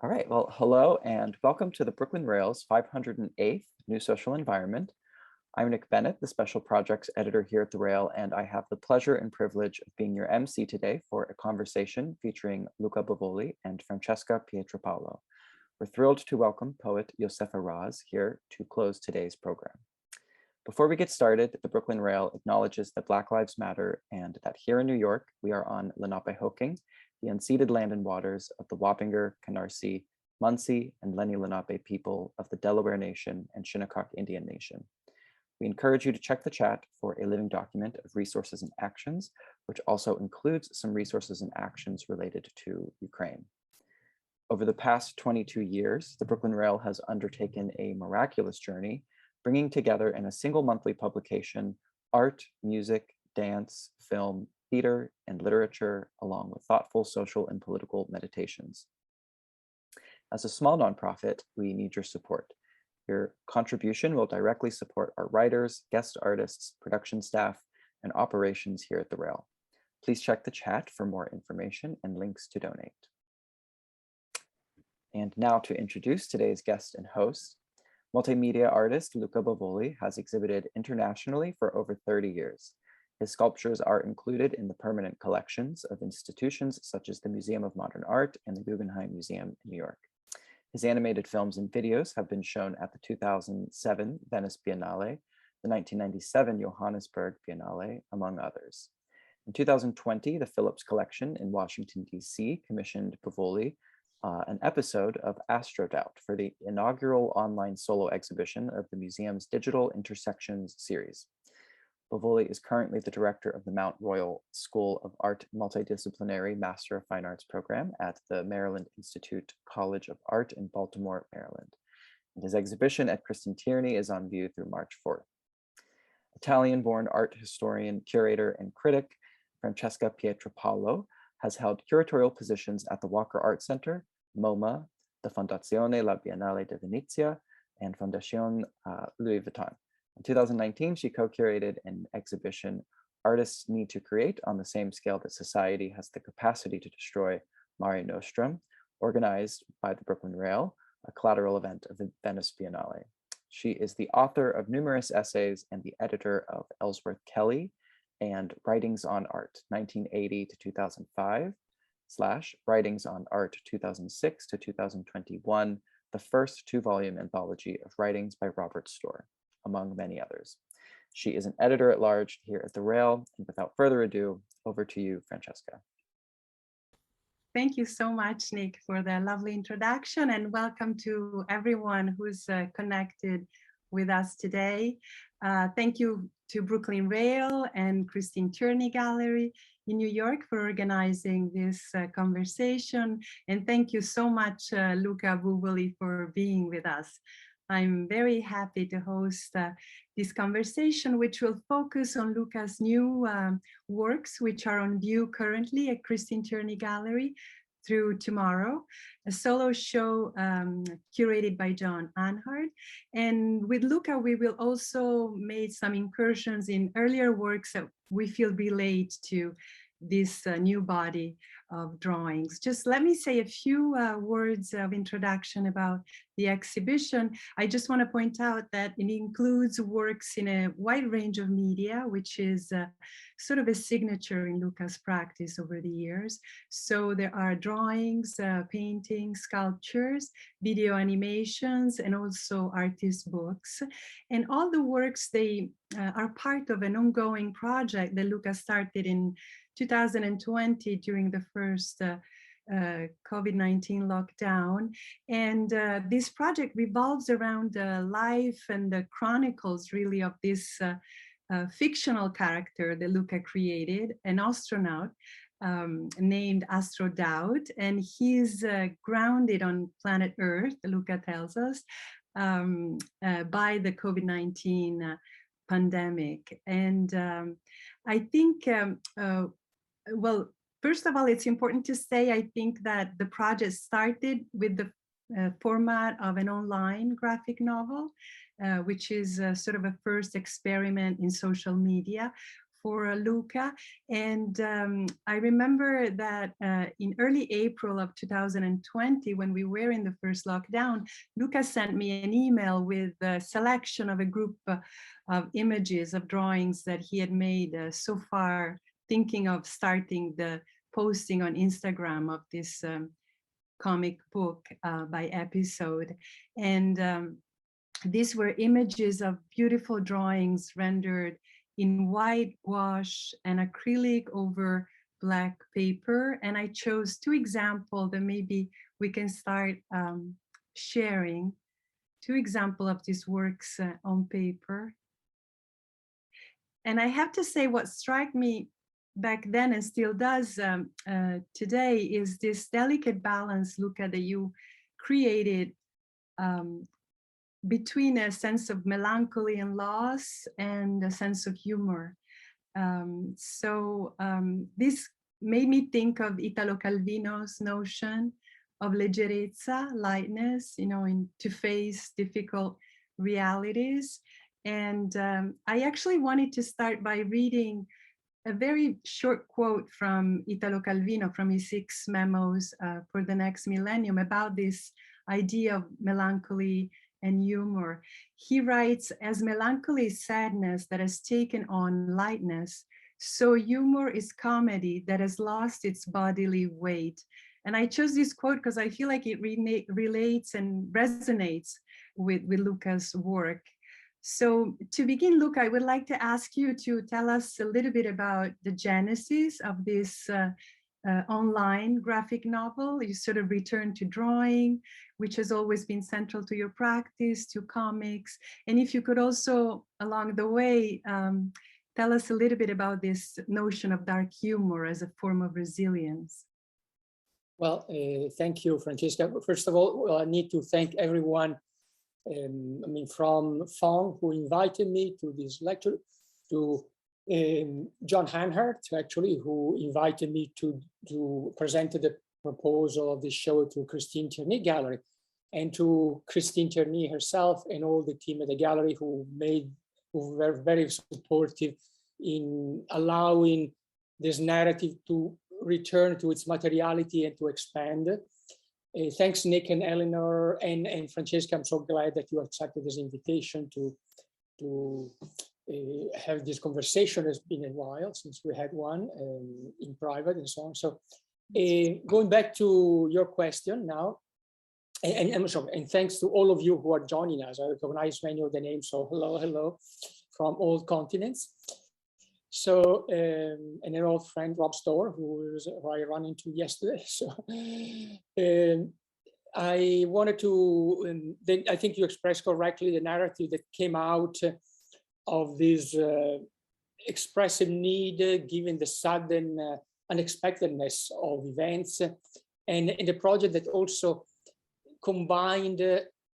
All right, well, hello and welcome to the Brooklyn Rail's 508th New Social Environment. I'm Nick Bennett, the Special Projects Editor here at the Rail, and I have the pleasure and privilege of being your MC today for a conversation featuring Luca Buvoli and Francesca Pietropaolo. We're thrilled to welcome poet Yosefa Raz here to close today's program. Before we get started, the Brooklyn Rail acknowledges that Black Lives Matter and that here in New York, we are on Lenape-Hoking, the unceded land and waters of the Wappinger, Canarsie, Munsee, and Lenni Lenape people of the Delaware Nation and Shinnecock Indian Nation. We encourage you to check the chat for a living document of resources and actions, which also includes some resources and actions related to Ukraine. Over the past 22 years, the Brooklyn Rail has undertaken a miraculous journey, bringing together in a single monthly publication, art, music, dance, film, theater, and literature, along with thoughtful social and political meditations. As a small nonprofit, we need your support. Your contribution will directly support our writers, guest artists, production staff, and operations here at the Rail. Please check the chat for more information and links to donate. And now to introduce today's guest and host, multimedia artist Luca Bavoli has exhibited internationally for over 30 years. His sculptures are included in the permanent collections of institutions such as the Museum of Modern Art and the Guggenheim Museum in New York. His animated films and videos have been shown at the 2007 Venice Biennale, the 1997 Johannesburg Biennale, among others. In 2020, the Phillips Collection in Washington, D.C. commissioned Bavoli an episode of Astrodoubt for the inaugural online solo exhibition of the museum's Digital Intersections series. Bavoli is currently the director of the Mount Royal School of Art Multidisciplinary Master of Fine Arts program at the Maryland Institute College of Art in Baltimore, Maryland. And his exhibition at Cristin Tierney is on view through March 4th. Italian-born art historian, curator, and critic Francesca Pietropaolo has held curatorial positions at the Walker Art Center, MoMA, the Fondazione La Biennale di Venezia, and Fondazione Louis Vuitton. In 2019, she co-curated an exhibition, Artists Need to Create, on the same scale that society has the capacity to destroy, Mare Nostrum, organized by the Brooklyn Rail, a collateral event of the Venice Biennale. She is the author of numerous essays and the editor of Ellsworth Kelly and Writings on Art, 1980 to 2005, / Writings on Art, 2006 to 2021, the first two-volume anthology of writings by Robert Storr, among many others. She is an editor-at-large here at the Rail, and without further ado, over to you, Francesca. Thank you so much, Nick, for the lovely introduction, and welcome to everyone who's connected with us today. Thank you to Brooklyn Rail and Cristin Tierney Gallery in New York for organizing this conversation. And thank you so much, Luca Buvoli, for being with us. I'm very happy to host this conversation, which will focus on Luca's new works, which are on view currently at Cristin Tierney Gallery through tomorrow, a solo show curated by John Anhart. And with Luca, we will also make some incursions in earlier works that we feel relate to this new body of drawings. Just let me say a few words of introduction about the exhibition. I just want to point out that it includes works in a wide range of media, which is sort of a signature in Luca's practice over the years. So there are drawings, paintings, sculptures, video animations, and also artist books. And all the works, they are part of an ongoing project that Luca started in 2020 during the first COVID-19 lockdown. And this project revolves around the life and the chronicles really of this fictional character that Luca created, an astronaut named Astrodoubt. And he's grounded on planet Earth, Luca tells us, by the COVID-19 pandemic. And I think, well, first of all, it's important to say, I think that the project started with the format of an online graphic novel, which is sort of a first experiment in social media for Luca. And I remember that in early April of 2020, when we were in the first lockdown, Luca sent me an email with a selection of a group of images, of drawings that he had made so far, thinking of starting the posting on Instagram of this comic book by episode. And these were images of beautiful drawings rendered in whitewash and acrylic over black paper. And I chose two examples that maybe we can start sharing. Two examples of these works on paper. And I have to say, what struck me back then and still does today is this delicate balance, Luca, that you created between a sense of melancholy and loss and a sense of humor. This made me think of Italo Calvino's notion of leggerezza, lightness, to face difficult realities. And I actually wanted to start by reading a very short quote from Italo Calvino from his 6 memos for the next millennium about this idea of melancholy and humor. He writes, "As melancholy is sadness that has taken on lightness, so humor is comedy that has lost its bodily weight." And I chose this quote because I feel like it relates and resonates with Luca's work. So to begin, Luca, I would like to ask you to tell us a little bit about the genesis of this online graphic novel. You sort of returned to drawing, which has always been central to your practice, to comics. And if you could also, along the way, tell us a little bit about this notion of dark humor as a form of resilience. Well, thank you, Francesca. First of all, I need to thank everyone, from Fong, who invited me to this lecture, to John Hanhart, actually, who invited me to present the proposal of the show to Cristin Tierney Gallery, and to Cristin Tierney herself and all the team at the gallery who were very supportive in allowing this narrative to return to its materiality and to expand. Thanks, Nick and Eleanor and Francesca. I'm so glad that you accepted this invitation to have this conversation. It's been a while since we had one in private and so on. So going back to your question now, and thanks to all of you who are joining us. I recognize many of the names, so hello from all continents. So, and an old friend, Rob Storr, who I ran into yesterday. So, I wanted to, I think you expressed correctly the narrative that came out of this expressive need, given the sudden unexpectedness of events, and the project that also combined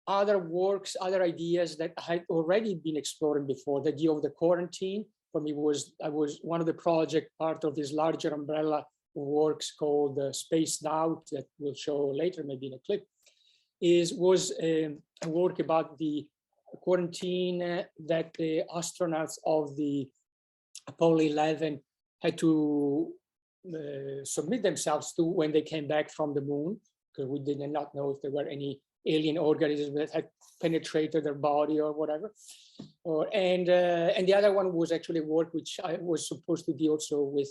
other works, other ideas that I had already been exploring before. The idea of the quarantine, for me, I was one of the project part of this larger umbrella of works called Astrodoubt that we'll show later, maybe in a clip, was a work about the quarantine that the astronauts of the Apollo 11 had to submit themselves to when they came back from the moon, because we did not know if there were any alien organisms that had penetrated their body or whatever. And the other one was actually work which I was supposed to do also with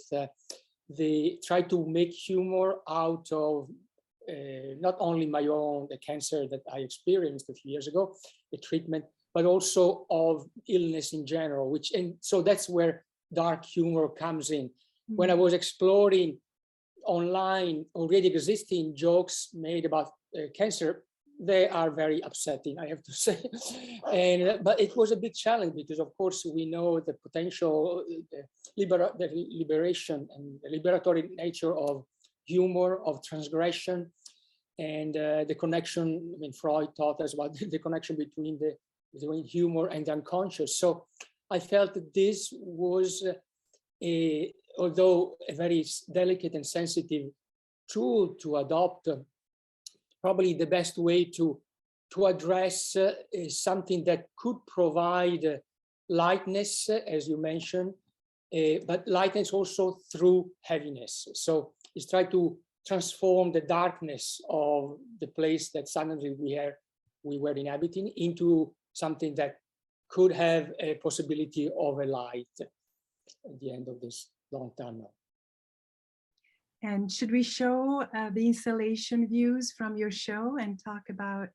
try to make humor out of not only my own the cancer that I experienced a few years ago, the treatment, but also of illness in general. And so that's where dark humor comes in. Mm-hmm. When I was exploring online already existing jokes made about cancer, they are very upsetting, I have to say. But it was a big challenge because, of course, we know the potential, the liberation and the liberatory nature of humor, of transgression, and the connection. I mean, Freud taught us about the connection between humor and the unconscious. So I felt that this was, although a very delicate and sensitive tool to adopt, probably the best way to address something that could provide lightness, as you mentioned, but lightness also through heaviness. So it's try to transform the darkness of the place that suddenly we were inhabiting into something that could have a possibility of a light at the end of this long tunnel. And should we show the installation views from your show and talk about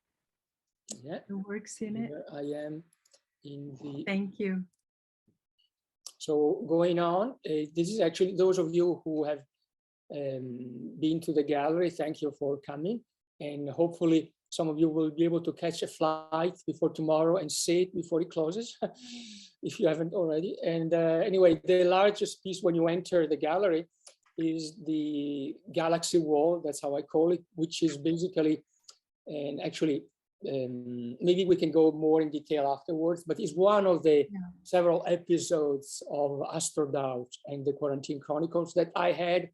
the works in it? I am in the... Thank you. So going on, this is actually those of you who have been to the gallery, thank you for coming. And hopefully some of you will be able to catch a flight before tomorrow and see it before it closes, if you haven't already. And anyway, the largest piece when you enter the gallery is the galaxy wall, that's how I call it, which is basically, and actually, maybe we can go more in detail afterwards, but it's one of the several episodes of Astrodoubt and the Quarantine Chronicles that I had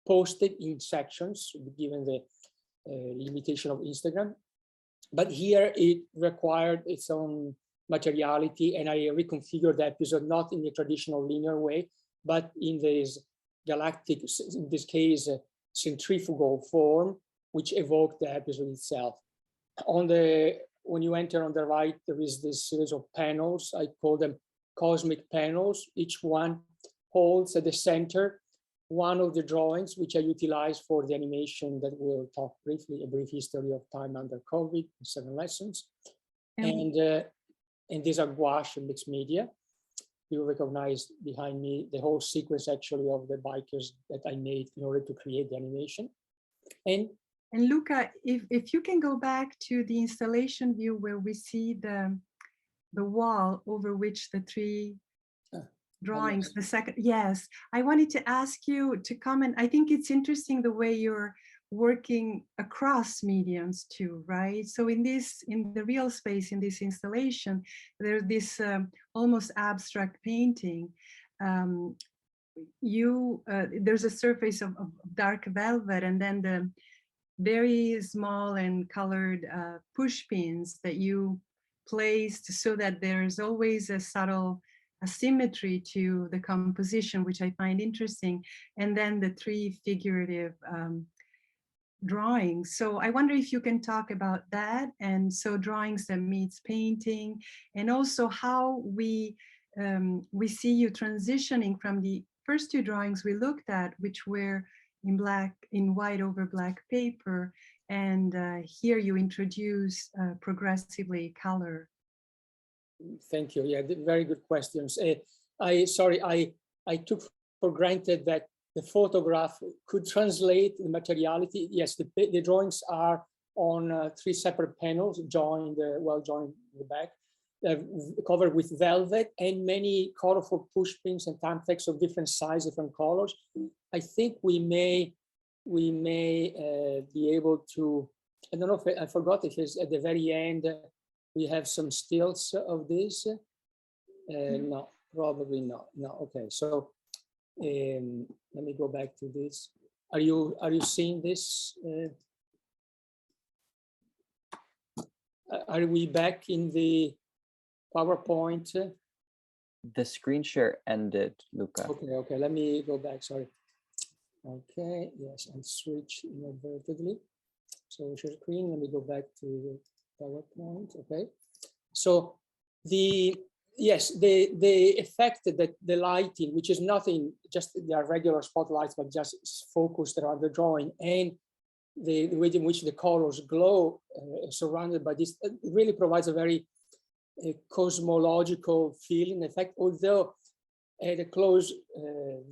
posted in sections, given the limitation of Instagram. But here it required its own materiality, and I reconfigured the episode not in the traditional linear way, but in this galactic, in this case, centrifugal form, which evoked the episode itself. When you enter on the right, there is this series of panels. I call them cosmic panels. Each one holds at the center one of the drawings, which I utilize for the animation that we'll talk briefly, a brief history of time under COVID, 7 lessons. And these are gouache and mixed media. You recognize behind me the whole sequence actually of the bikers that I made in order to create the animation. And Luca, if you can go back to the installation view where we see the wall over which the 3 drawings, the second, yes, I wanted to ask you to comment. I think it's interesting the way you're working across mediums too, right? So in the real space, in this installation, there's this almost abstract painting. There's a surface of dark velvet, and then the very small and colored push pins that you placed so that there's always a subtle asymmetry to the composition, which I find interesting. And then the 3 figurative drawings. So I wonder if you can talk about that. And so drawings that meets painting, and also how we see you transitioning from the first 2 drawings we looked at, which were in white over black paper, and here you introduce progressively color. Thank you. Yeah, very good questions. I took for granted that the photograph could translate the materiality. Yes, the drawings are on 3 separate panels, well joined in the back, covered with velvet and many colorful push pins and tampex of different sizes, different colors. I think we may be able to, I don't know if I forgot if it's at the very end, we have some stills of this. No, probably not. No, okay. So let me go back to this. Are you seeing this? Are we back in the PowerPoint? The screen share ended, Luca. Okay, let me go back, sorry. Okay, yes, and switch inadvertently. So share screen, let me go back to the PowerPoint, okay. So the effect that the lighting, which is nothing, just they are regular spotlights, but just focused around the drawing, and the way in which the colors glow surrounded by this, it really provides a very cosmological feeling effect, although at a close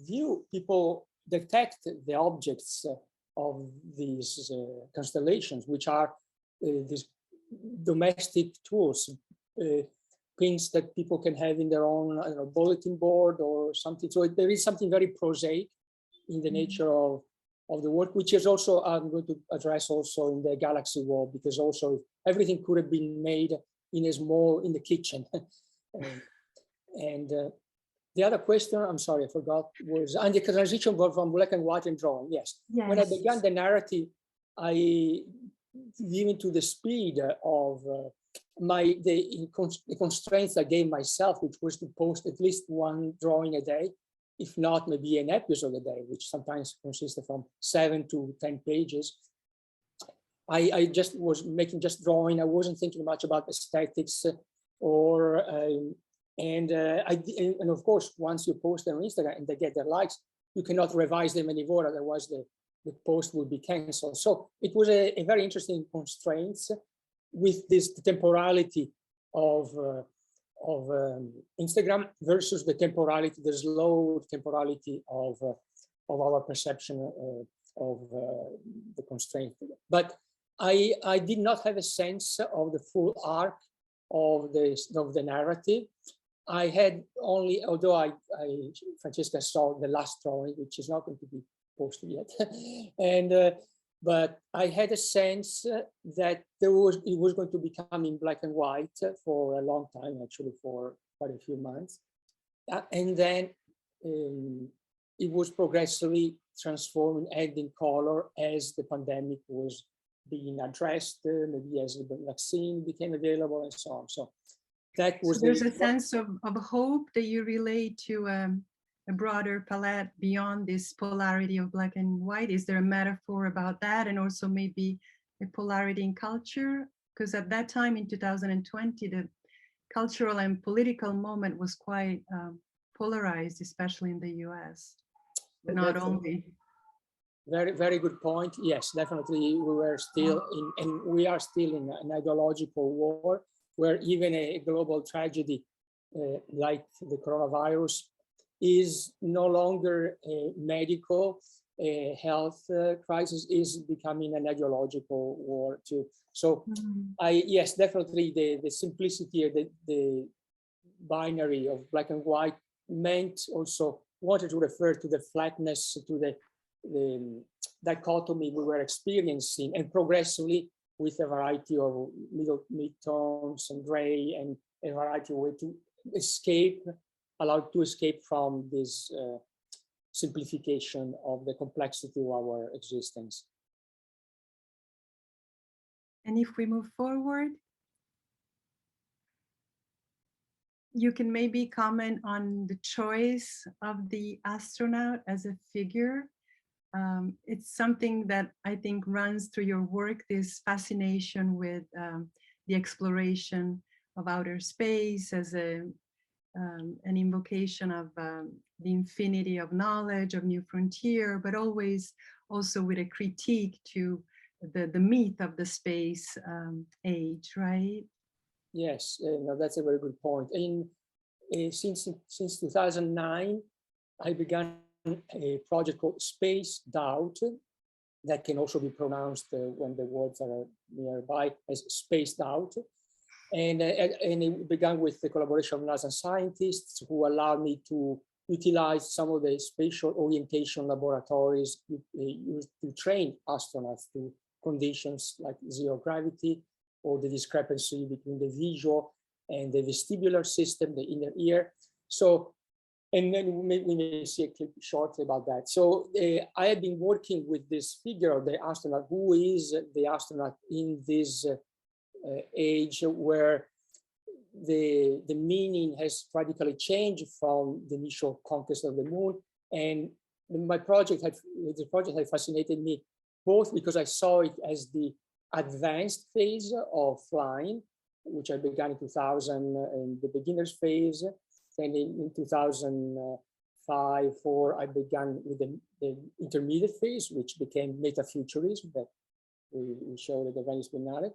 view, people detect the objects of these constellations, which are these domestic tools, pins that people can have in their own bulletin board or something. So there is something very prosaic in the nature of the work, which is also, I'm going to address also in the galaxy wall, because also everything could have been made in the kitchen. And the other question, I'm sorry, I forgot, was on the transition from black and white and drawing. Yes. When I began the narrative, given to the speed of the constraints I gave myself, which was to post at least 1 drawing a day, if not maybe an episode a day, which sometimes consisted from 7 to 10 pages. I just was making just drawing. I wasn't thinking much about aesthetics and of course, once you post them on Instagram and they get their likes, you cannot revise them anymore, otherwise the post will be canceled. So it was a very interesting constraints with this temporality of Instagram versus the temporality, the slow temporality of our perception of the constraint. But I did not have a sense of the full arc of the narrative. I had only, although Francesca saw the last drawing, which is not going to be posted yet, and but I had a sense that it was going to become in black and white for a long time, actually for quite a few months, and then it was progressively transforming, adding color as the pandemic was being addressed, maybe as the vaccine became available and so on. So that was there's a sense of hope that you relate to a broader palette beyond this polarity of black and white. Is there a metaphor about that? And also maybe a polarity in culture? Because at that time in 2020, the cultural and political moment was quite polarized, especially in the US, but not only. Very, very good point. Yes, definitely. We were still and we are still in an ideological war, where even a global tragedy like the coronavirus is no longer a medical health crisis, is becoming an ideological war too. So yes, definitely the simplicity, the binary of black and white meant also wanted to refer to the flatness, to the dichotomy we were experiencing, and progressively with a variety of mid-tones and gray and a variety of ways to escape, allowed to escape from this simplification of the complexity of our existence. And if we move forward, you can maybe comment on the choice of the astronaut as a figure. It's something that I think runs through your work, this fascination with the exploration of outer space as an invocation of the infinity of knowledge, of new frontier, but always also with a critique to the myth of the space age, right? Yes, no, that's a very good point. Since 2009, I began a project called Astrodoubt, that can also be pronounced when the words are nearby as spaced out. And it began with the collaboration of NASA scientists who allowed me to utilize some of the spatial orientation laboratories used to train astronauts to conditions like zero gravity, or the discrepancy between the visual and the vestibular system, the inner ear. So, and then we may see a clip shortly about that. So I have been working with this figure of the astronaut, who is the astronaut in this age where the meaning has radically changed from the initial conquest of the moon. And the project had fascinated me both because I saw it as the advanced phase of flying, which I began in 2000 in the beginner's phase. Then in 2005, 4, I began with the intermediate phase, which became metafuturism that we showed at the Venice Biennale.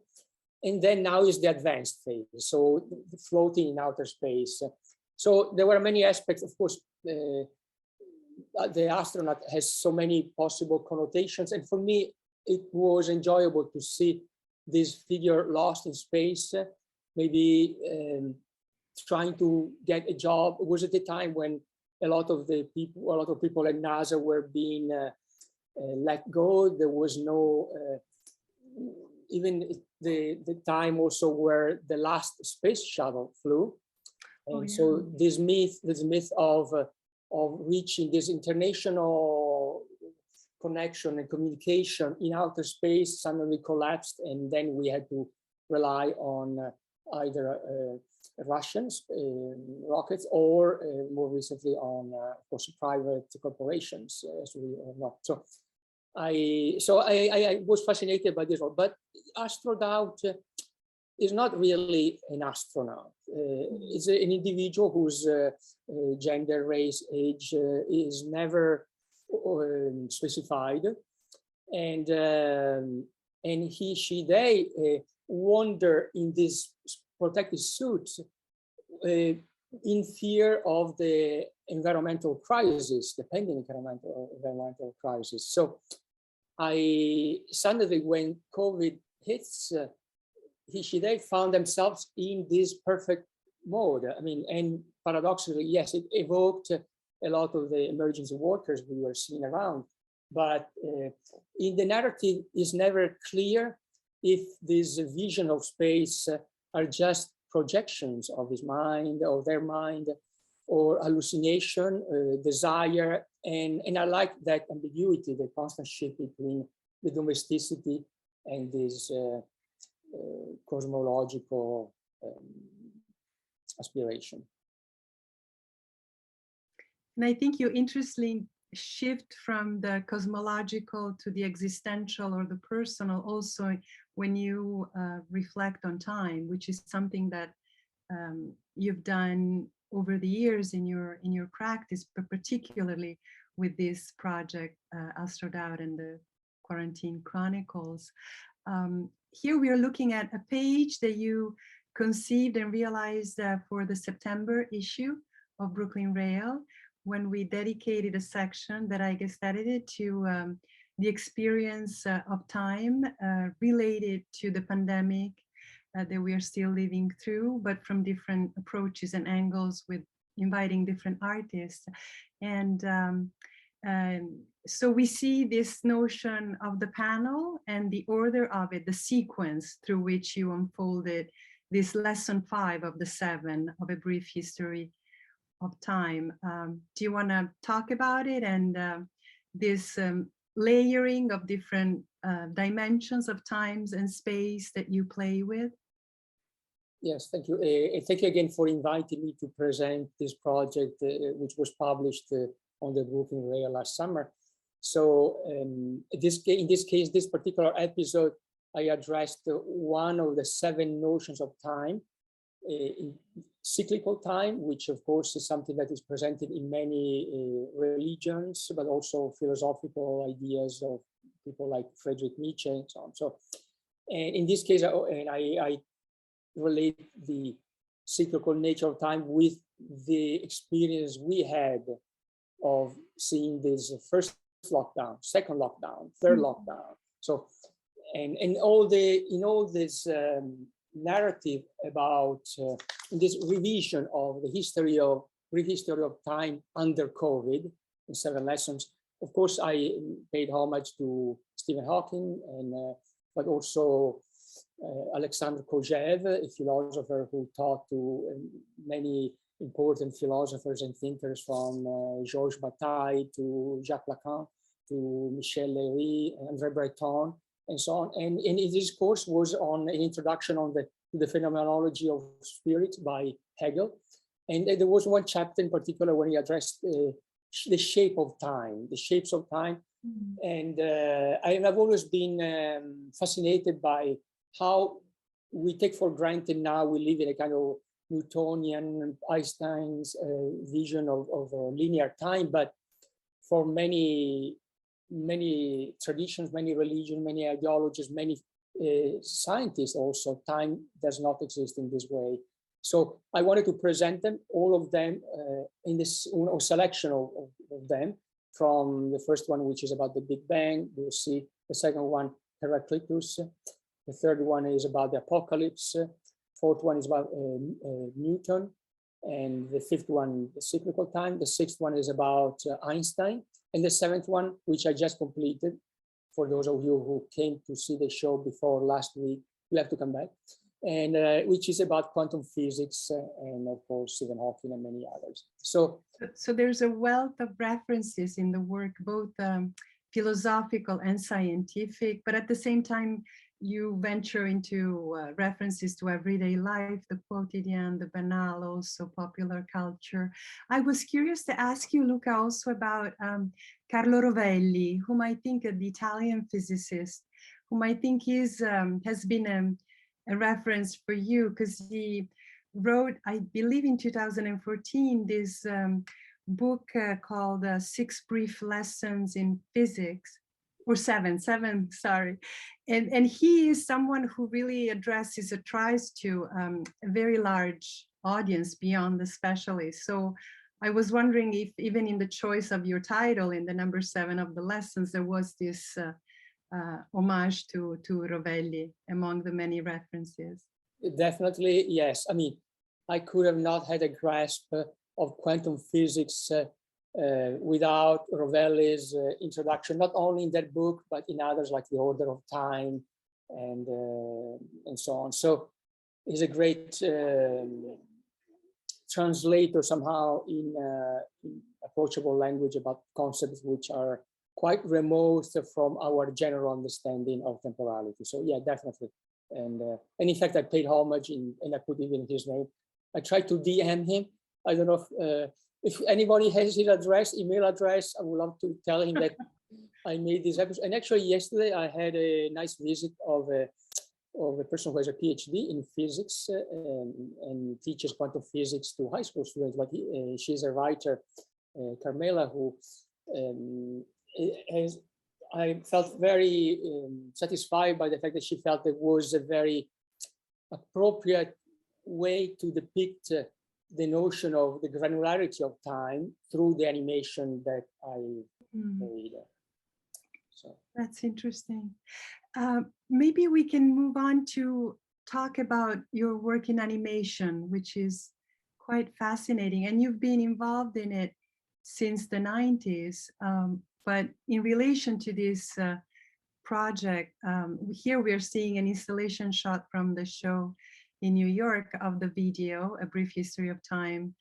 And then now is the advanced phase, so floating in outer space. So there were many aspects, of course. The astronaut has so many possible connotations, and for me, it was enjoyable to see this figure lost in space, maybe trying to get a job. It was at the time when a lot of people at NASA were being let go. There was no even the time also where the last space shuttle flew, and so this myth of reaching this international connection and communication in outer space suddenly collapsed, and then we had to rely on either Russian rockets or more recently on, of course, private corporations, as we all know. So I was fascinated by this one, but Astrodoubt is not really an astronaut. It's an individual whose gender, race, age is never specified, and he, she, they wander in this protective suits in fear of the environmental crisis, the pending environmental crisis. So suddenly when COVID hits, he, she, they found themselves in this perfect mode. I mean, and paradoxically, yes, it evoked a lot of the emergency workers we were seeing around, but in the narrative is never clear if this vision of space are just projections of his mind, of their mind, or hallucination, desire, and I like that ambiguity, the constant shift between the domesticity and this cosmological aspiration. And I think you interestingly shift from the cosmological to the existential or the personal also when you reflect on time, which is something that you've done over the years in your practice, but particularly with this project, Astrodoubt and the Quarantine Chronicles. Here we are looking at a page that you conceived and realized for the September issue of Brooklyn Rail, when we dedicated a section that I guess edited to the experience of time related to the pandemic that we are still living through, but from different approaches and angles, with inviting different artists. And so we see this notion of the panel and the order of it, the sequence through which you unfolded this lesson 5 of the 7 of A Brief History of Time. Do you want to talk about it and this layering of different dimensions of times and space that you play with? Yes, thank you. Thank you again for inviting me to present this project, which was published on the Brooklyn Rail last summer. So in this case, this particular episode, I addressed one of the 7 notions of time, cyclical time, which of course is something that is presented in many religions, but also philosophical ideas of people like Friedrich Nietzsche and so on. So, and in this case, I relate the cyclical nature of time with the experience we had of seeing this first lockdown, second lockdown, third lockdown. So, and in all this narrative about this revision of the history of time under COVID in 7 lessons. Of course, I paid homage to Stephen Hawking and but also Alexander Kojève, a philosopher who taught to many important philosophers and thinkers from Georges Bataille to Jacques Lacan to Michel Léry, André Breton, and so on. And this course was on an introduction on the phenomenology of spirit by Hegel. And there was one chapter in particular when he addressed the shape of time, the shapes of time. And I've always been fascinated by how we take for granted now we live in a kind of Newtonian, Einstein's vision of linear time, but for many traditions, many religions, many ideologies, many scientists also, time does not exist in this way. So I wanted to present them, all of them, in this selection of them, from the first one, which is about the Big Bang. You'll see the second one, Heraclitus. The third one is about the apocalypse. Fourth one is about Newton. And the fifth one, the cyclical time. The sixth one is about Einstein. And the seventh one, which I just completed, for those of you who came to see the show before last week, you have to come back, and which is about quantum physics and of course Stephen Hawking and many others. So there's a wealth of references in the work, both philosophical and scientific, but at the same time, you venture into references to everyday life, the quotidian, the banal, also popular culture. I was curious to ask you, Luca, also about Carlo Rovelli, whom I think the Italian physicist, whom I think is has been a reference for you, because he wrote, I believe in 2014, this book called 6 Brief Lessons in Physics, or seven, sorry. And he is someone who really addresses or tries to a very large audience beyond the specialists. So I was wondering if even in the choice of your title, in the number 7 of the lessons, there was this homage to Rovelli among the many references. Definitely, yes. I mean, I could have not had a grasp of quantum physics without Rovelli's introduction, not only in that book, but in others like The Order of Time and so on. So he's a great translator somehow in approachable language about concepts which are quite remote from our general understanding of temporality. So yeah, definitely. And in fact, I paid homage and I put even his name. I tried to DM him. I don't know if anybody has his address, email address. I would love to tell him that I made this episode. And actually, yesterday I had a nice visit of a person who has a PhD in physics and teaches quantum physics to high school students. But she's a writer, Carmela, who I felt very satisfied by the fact that she felt it was a very appropriate way to depict the notion of the granularity of time through the animation that I made. So that's interesting. Maybe we can move on to talk about your work in animation, which is quite fascinating, and you've been involved in it since the 90s. But in relation to this project, here we're seeing an installation shot from the show in New York of the video, A Brief History of Time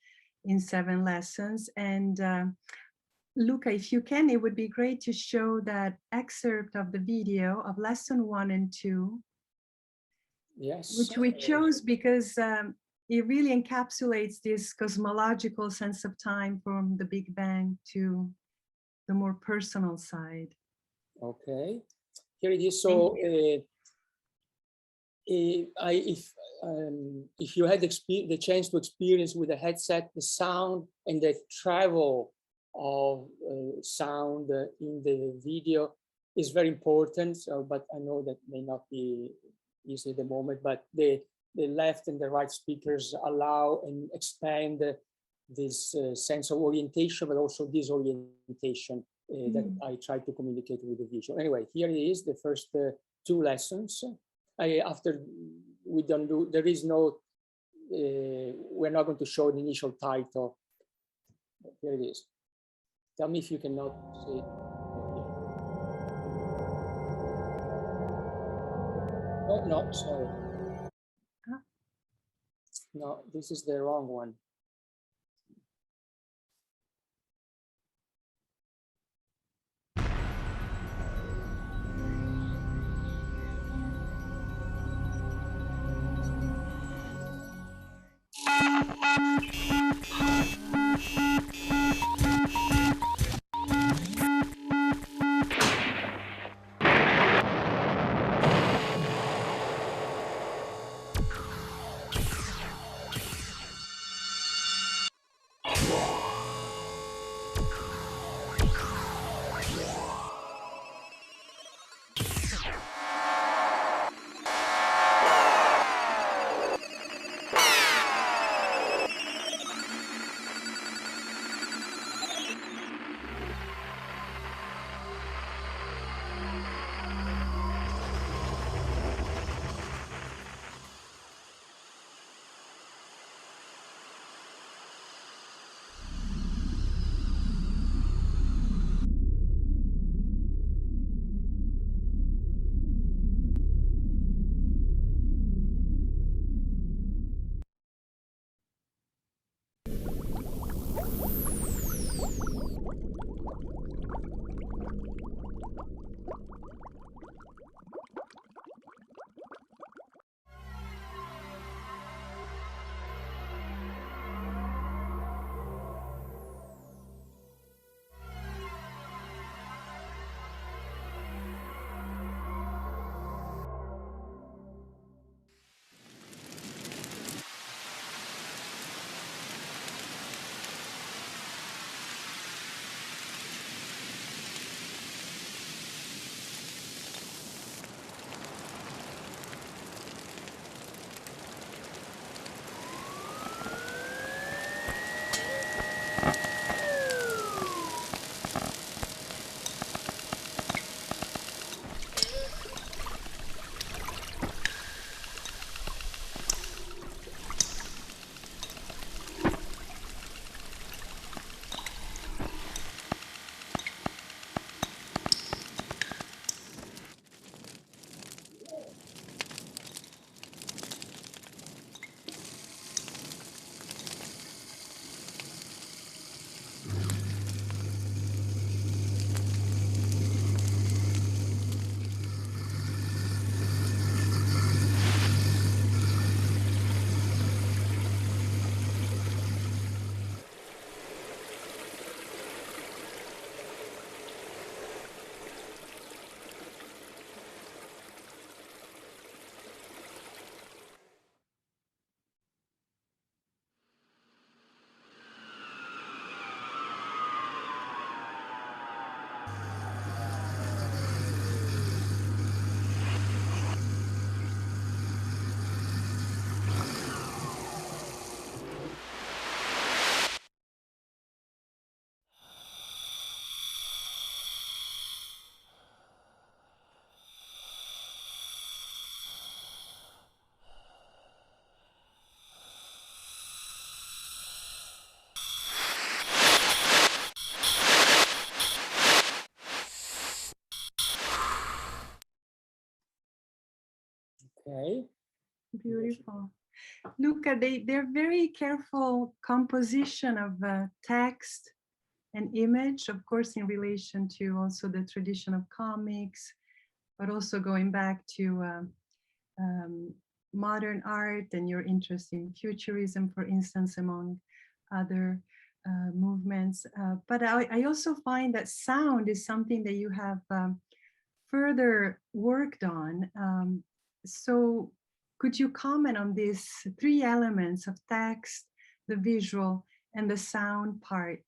in 7 Lessons. And Luca, if you can, it would be great to show that excerpt of the video of lesson 1 and 2. Yes. Which we chose because it really encapsulates this cosmological sense of time from the Big Bang to the more personal side. Okay, here it is. So if you had the chance to experience with a headset the sound and the travel of sound in the video is very important. So, but I know that may not be easy at the moment, but the left and the right speakers allow and expand this sense of orientation, but also disorientation that I try to communicate with the visual. Anyway, here it is, the first 2 lessons. After we don't do, there is no, we're not going to show the initial title. Here it is. Tell me if you cannot see it. Oh, no, sorry. Huh? No, this is the wrong one. beautiful. Luca, they're very careful composition of text and image, of course, in relation to also the tradition of comics, but also going back to modern art and your interest in futurism, for instance, among other movements. But I also find that sound is something that you have further worked on. So could you comment on these three elements of text, the visual, and the sound part,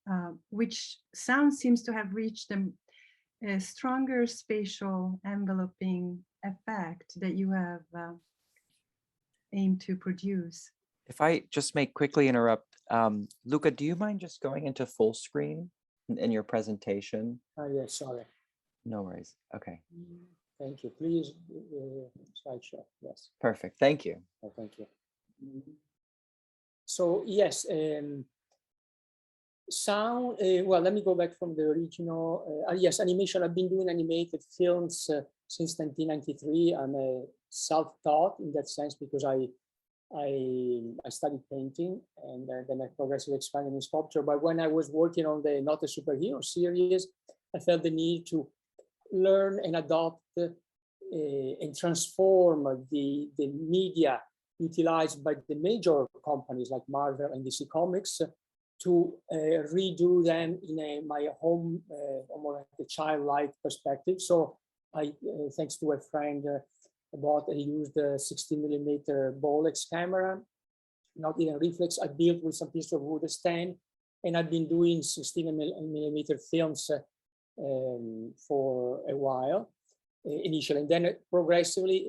which sound seems to have reached a stronger spatial enveloping effect that you have aimed to produce? If I just may quickly interrupt, Luca, do you mind just going into full screen in your presentation? Yes, sorry. No worries. Okay. Thank you. Please, slideshow. Yes. Perfect. Thank you. Oh, thank you. So yes, sound. Well, let me go back from the original. Yes, animation. I've been doing animated films since 1993. I'm a self-taught in that sense because I studied painting and then I progressively expanded in sculpture. But when I was working on the Not a Superhero series, I felt the need to learn and adopt and transform the media utilized by the major companies like Marvel and DC Comics to redo them in my home, more like a childlike perspective. So I, thanks to a friend, I used a 60mm Bolex camera, not even reflex. I built with some piece of wood stand, and I've been doing 16mm films for a while initially, and then progressively.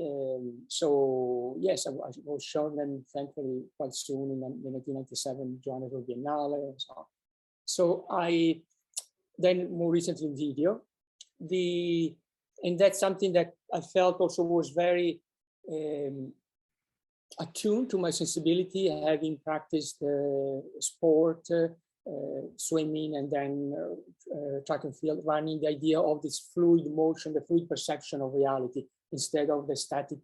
So yes, I was shown them thankfully quite soon in the 1997 Johannesburg Biennale and so on. So I then more recently in video, and that's something that I felt also was very attuned to my sensibility, having practiced sport, swimming, and then track and field running, the idea of this fluid motion, the fluid perception of reality, instead of the static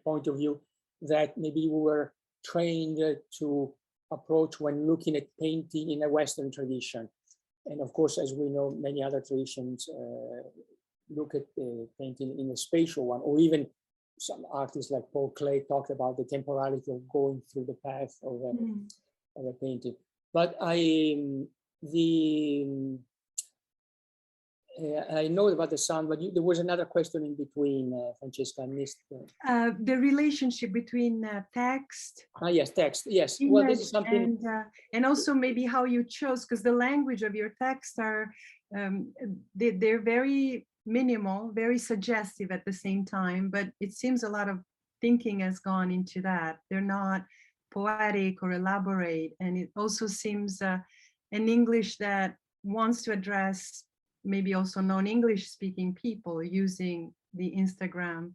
point of view that maybe we were trained to approach when looking at painting in a Western tradition. And of course, as we know, many other traditions look at painting in a spatial one, or even some artists like Paul Klee talked about the temporality of going through the path of a painting. But I know about the sound, but there was another question in between, Francesca, I missed. The relationship between text. Yes, text, yes. Well, this is something. And also maybe how you chose, because the language of your texts are, they're very minimal, very suggestive at the same time, but it seems a lot of thinking has gone into that. They're not poetic or elaborate, and it also seems an English that wants to address maybe also non-English speaking people using the Instagram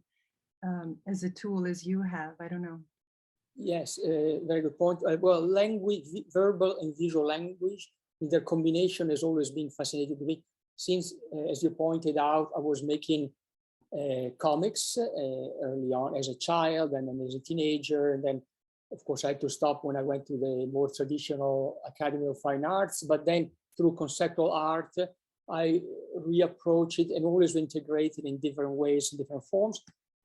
as a tool as you have. I don't know. Yes, very good point. Well, language, verbal and visual language, their combination has always been fascinating to me. Since, as you pointed out, I was making comics early on as a child and then as a teenager. And then, of course, I had to stop when I went to the more traditional Academy of Fine Arts. But then through conceptual art, I reapproach it and always integrate it in different ways, in different forms,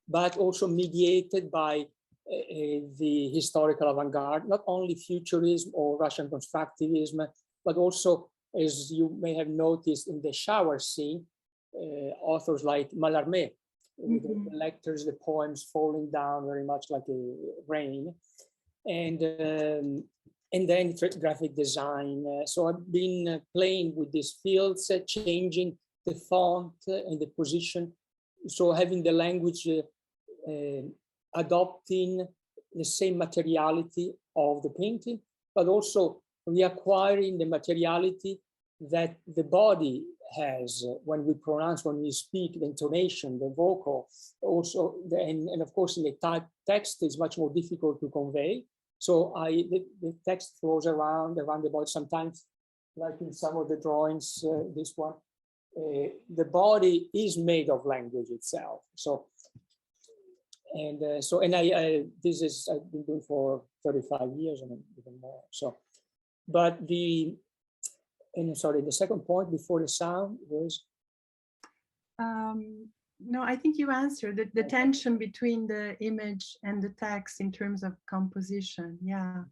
but also mediated by the historical avant-garde, not only futurism or Russian constructivism, but also, as you may have noticed in the shower scene, authors like Mallarmé, with the lectures, the poems falling down very much like a rain, and then graphic design. So I've been playing with these fields, changing the font and the position. So having the language adopting the same materiality of the painting, but also reacquiring the materiality that the body has when we pronounce, when we speak, the intonation, the vocal, also, and of course in the type text is much more difficult to convey. So the text flows around the body sometimes, like in some of the drawings, this one, the body is made of language itself. So And so, and I've been doing for 35 years and even more. So, but sorry, the second point before the sound was? No, I think you answered the tension between the image and the text in terms of composition. Yeah.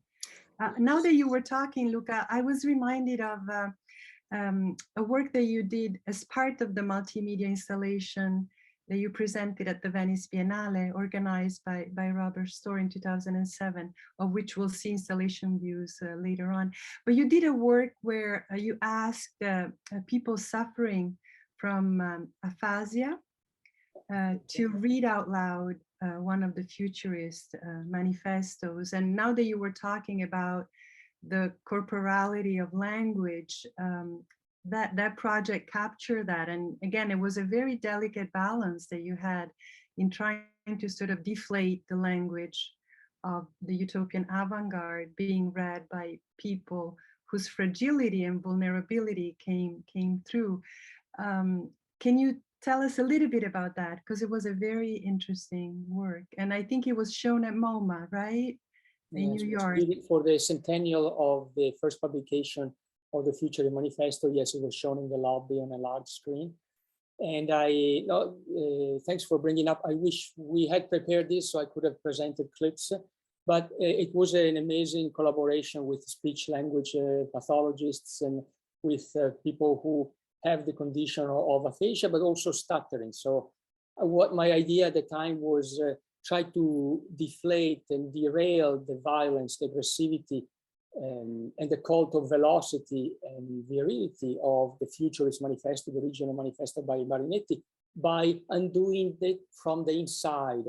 Now that you were talking, Luca, I was reminded of a work that you did as part of the multimedia installation that you presented at the Venice Biennale, organized by Robert Storr in 2007, of which we'll see installation views later on. But you did a work where you asked people suffering from aphasia to read out loud one of the futurist manifestos. And now that you were talking about the corporality of language, that project captured that. And again, it was a very delicate balance that you had in trying to sort of deflate the language of the utopian avant-garde being read by people whose fragility and vulnerability came through. Can you tell us a little bit about that? Because it was a very interesting work. And I think it was shown at MoMA, right? In New York. For the centennial of the first publication of the Future Manifesto, yes, it was shown in the lobby on a large screen. And thanks for bringing up. I wish we had prepared this so I could have presented clips, but it was an amazing collaboration with speech language pathologists and with people who have the condition of aphasia, but also stuttering. So what my idea at the time was try to deflate and derail the violence, the aggressivity, and the cult of velocity and virility of the Futurist Manifesto, the original manifesto by Marinetti, by undoing it from the inside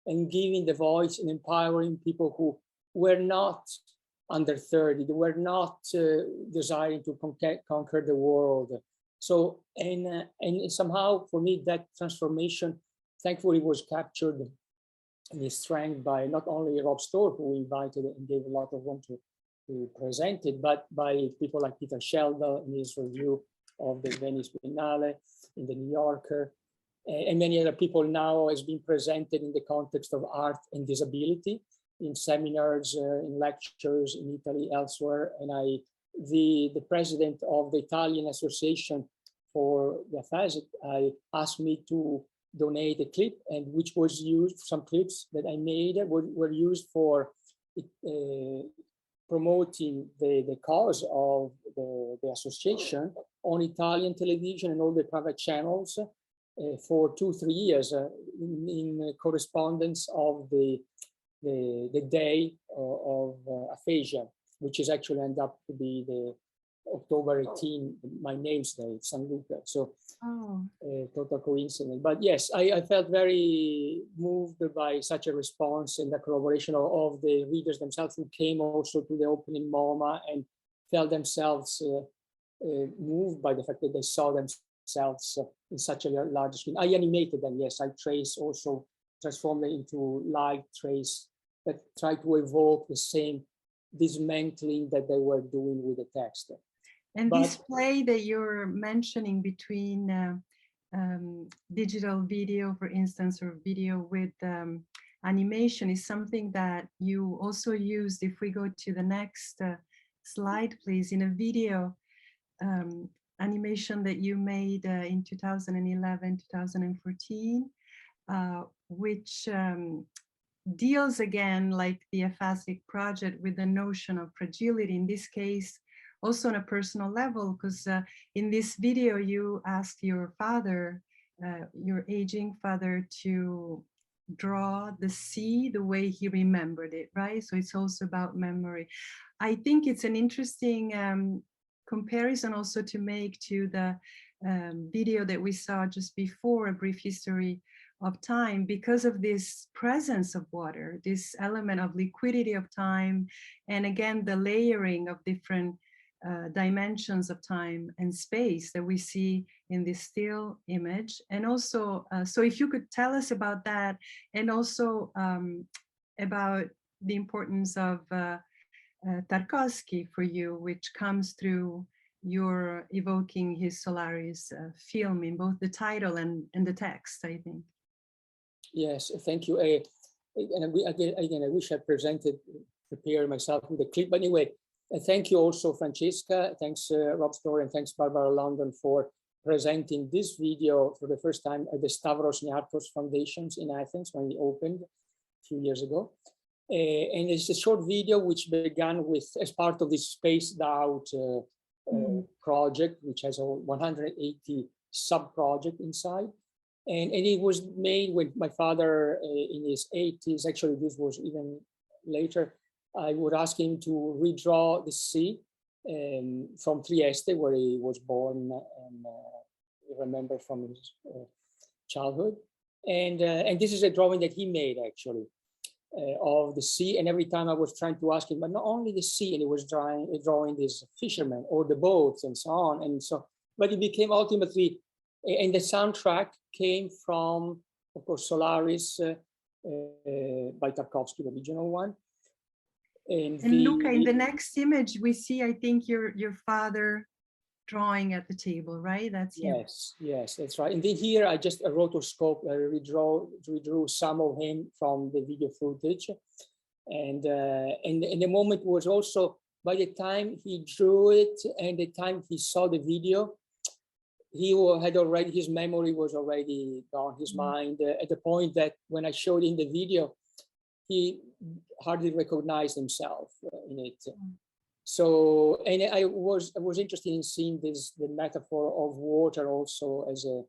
and giving the voice and empowering people who were not under 30, they were not desiring to conquer the world. So, and somehow for me, that transformation, thankfully, was captured in the strength by not only Rob Storr, who invited and gave a lot of room to present it, but by people like Peter Sheldon in his review of the Venice Biennale, in the New Yorker, and many other people now has been presented in the context of art and disability, in seminars, in lectures, in Italy, elsewhere. And the president of the Italian Association for the Aphasic, asked me to donate a clip, and which was used, some clips that I made were used for promoting the cause of the association on Italian television and all the private channels for 2-3 years in correspondence of the day of aphasia, which is actually end up to be the October 18, my name's day, San Luca. So total coincidence. But yes, I felt very moved by such a response and the collaboration of the readers themselves, who came also to the opening MoMA and felt themselves moved by the fact that they saw themselves in such a large screen. I animated them, yes, I also transformed them into live trace that try to evoke the same dismantling that they were doing with the text. And this play that you're mentioning between digital video, for instance, or video with animation is something that you also used, if we go to the next slide, please, in a video animation that you made in 2011, 2014, which deals again, like the Aphasic project, with the notion of fragility, in this case, also on a personal level, because in this video, you asked your father, your aging father, to draw the sea the way he remembered it, right? So it's also about memory. I think it's an interesting comparison also to make to the video that we saw just before, A Brief History of Time, because of this presence of water, this element of liquidity of time, and again, the layering of different dimensions of time and space that we see in this still image. And also, so if you could tell us about that, and also about the importance of Tarkovsky for you, which comes through your evoking his Solaris film in both the title and the text, I think. Yes, thank you. again, I wish I prepared myself with a clip. But anyway, thank you also, Francesca. Thanks, Rob Story, and thanks, Barbara London, for presenting this video for the first time at the Stavros Niarchos Foundations in Athens when we opened a few years ago. And it's a short video which began with, as part of this Spaced Out project, which has a 180 sub-project inside. And it was made when my father in his 80s, actually this was even later, I would ask him to redraw the sea from Trieste, where he was born and remember from his childhood. And this is a drawing that he made actually of the sea. And every time I was trying to ask him, but not only the sea, and he was drawing these fishermen or the boats and so on. And so, but it became ultimately, and the soundtrack came from, of course, Solaris by Tarkovsky, the original one. And Luca, in the next image, we see, I think, your father drawing at the table, right? That's him. Yes, that's right. And then here I just rotoscope, redrew some of him from the video footage. And the moment was also, by the time he drew it and the time he saw the video, he had already, his memory was already gone, his mind, at the point that when I showed him the video, he hardly recognized himself in it. So, and I was interested in seeing the metaphor of water also as a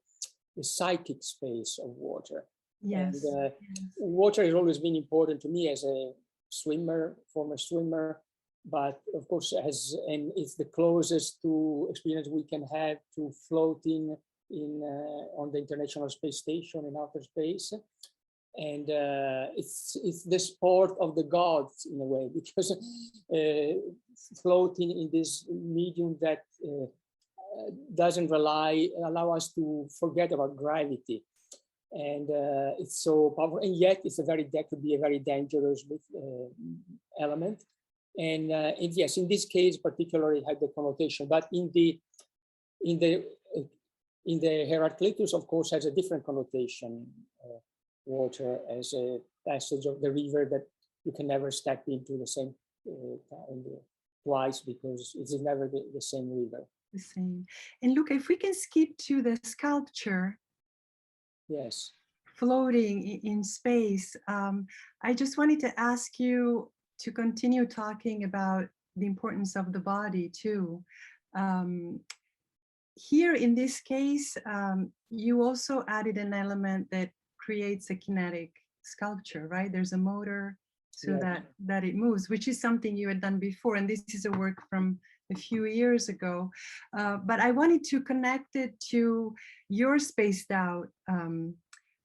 psychic space of water. Yes. And, water has always been important to me as a swimmer, former swimmer, but of course and it's the closest to experience we can have to floating on the International Space Station in outer space. And it's the sport of the gods in a way, because floating in this medium that doesn't allow us to forget about gravity. And it's so powerful, and yet it's could be a very dangerous element. And yes, in this case particularly had the connotation, but in the Heraclitus, of course, has a different connotation. Water as a passage of the river that you can never step into the same time twice, because it's never the same river. The same. And look, if we can skip to the sculpture. Yes. Floating in space. I just wanted to ask you to continue talking about the importance of the body too. Here in this case, you also added an element that creates a kinetic sculpture, right? There's a motor so that it moves, which is something you had done before. And this is a work from a few years ago. But I wanted to connect it to your Spaced Out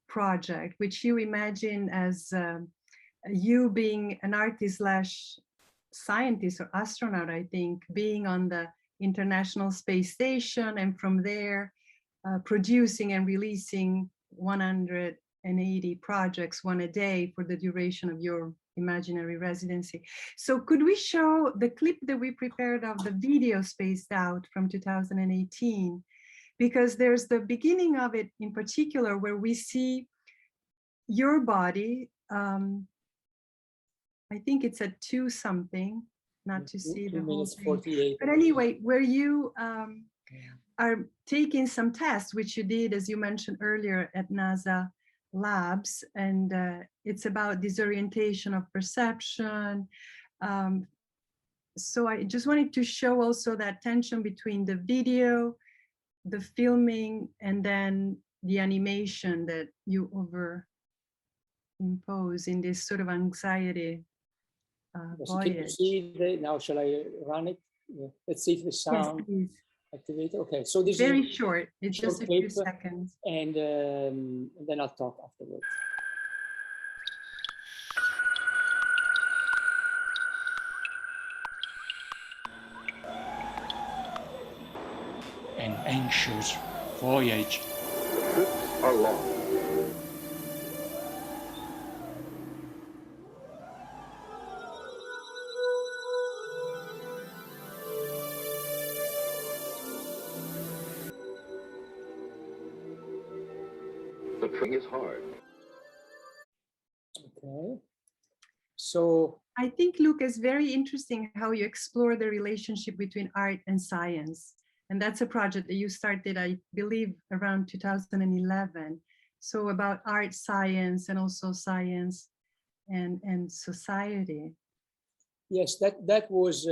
project, which you imagine as you being an artist / scientist or astronaut, I think, being on the International Space Station, and from there producing and releasing 180 projects, one a day, for the duration of your imaginary residency. So could we show the clip that we prepared of the video Spaced Out from 2018? Because there's the beginning of it in particular where we see your body. I think it's at 2 something, not to see the whole thing. 48. But anyway, where you are taking some tests, which you did, as you mentioned earlier, at NASA labs, and it's about disorientation of perception. So I just wanted to show also that tension between the video, the filming, and then the animation that you impose in this sort of anxiety voyage. Can you see now? Shall I run it? Yeah. Let's see if the sound activated. Okay, so this very is short. It's just a few seconds, and then I'll talk afterwards. An anxious voyage. Trips are long. The trip is hard. Okay. So I think, Luca, it's very interesting how you explore the relationship between art and science. And that's a project that you started, I believe, around 2011. So about art, science, and also science and society. yes, that was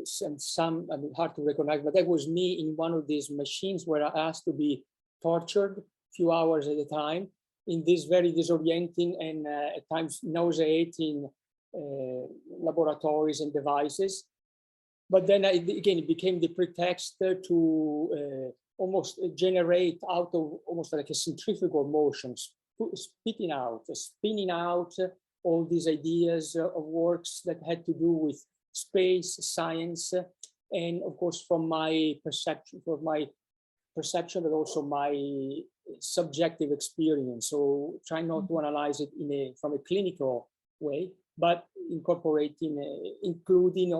some I mean, hard to recognize, but that was me in one of these machines where I asked to be tortured a few hours at a time in this very disorienting and at times nauseating laboratories and devices. But then again, it became the pretext to almost generate out of almost like a centrifugal motion, spinning out all these ideas of works that had to do with space, science, and of course from my perception, but also my subjective experience. So trying not to analyze it from a clinical way, but incorporating, including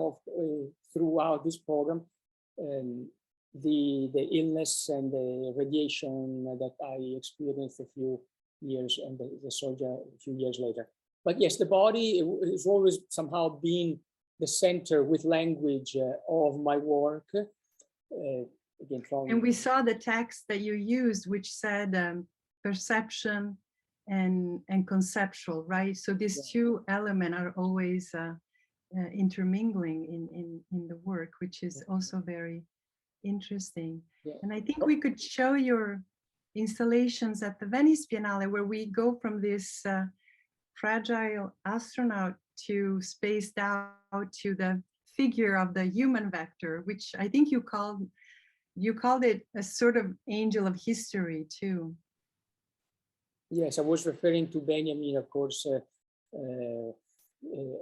throughout this program, the illness and the radiation that I experienced a few years and the surgery a few years later. But yes, the body has always somehow been the center with language of my work. Again, and we saw the text that you used, which said perception and conceptual, right? So these two elements are always intermingling in the work, which is also very interesting. Yeah. And I think we could show your installations at the Venice Biennale, where we go from this fragile astronaut to spaced out to the figure of the human vector, which I think you called it a sort of angel of history too. Yes, I was referring to Benjamin, of course,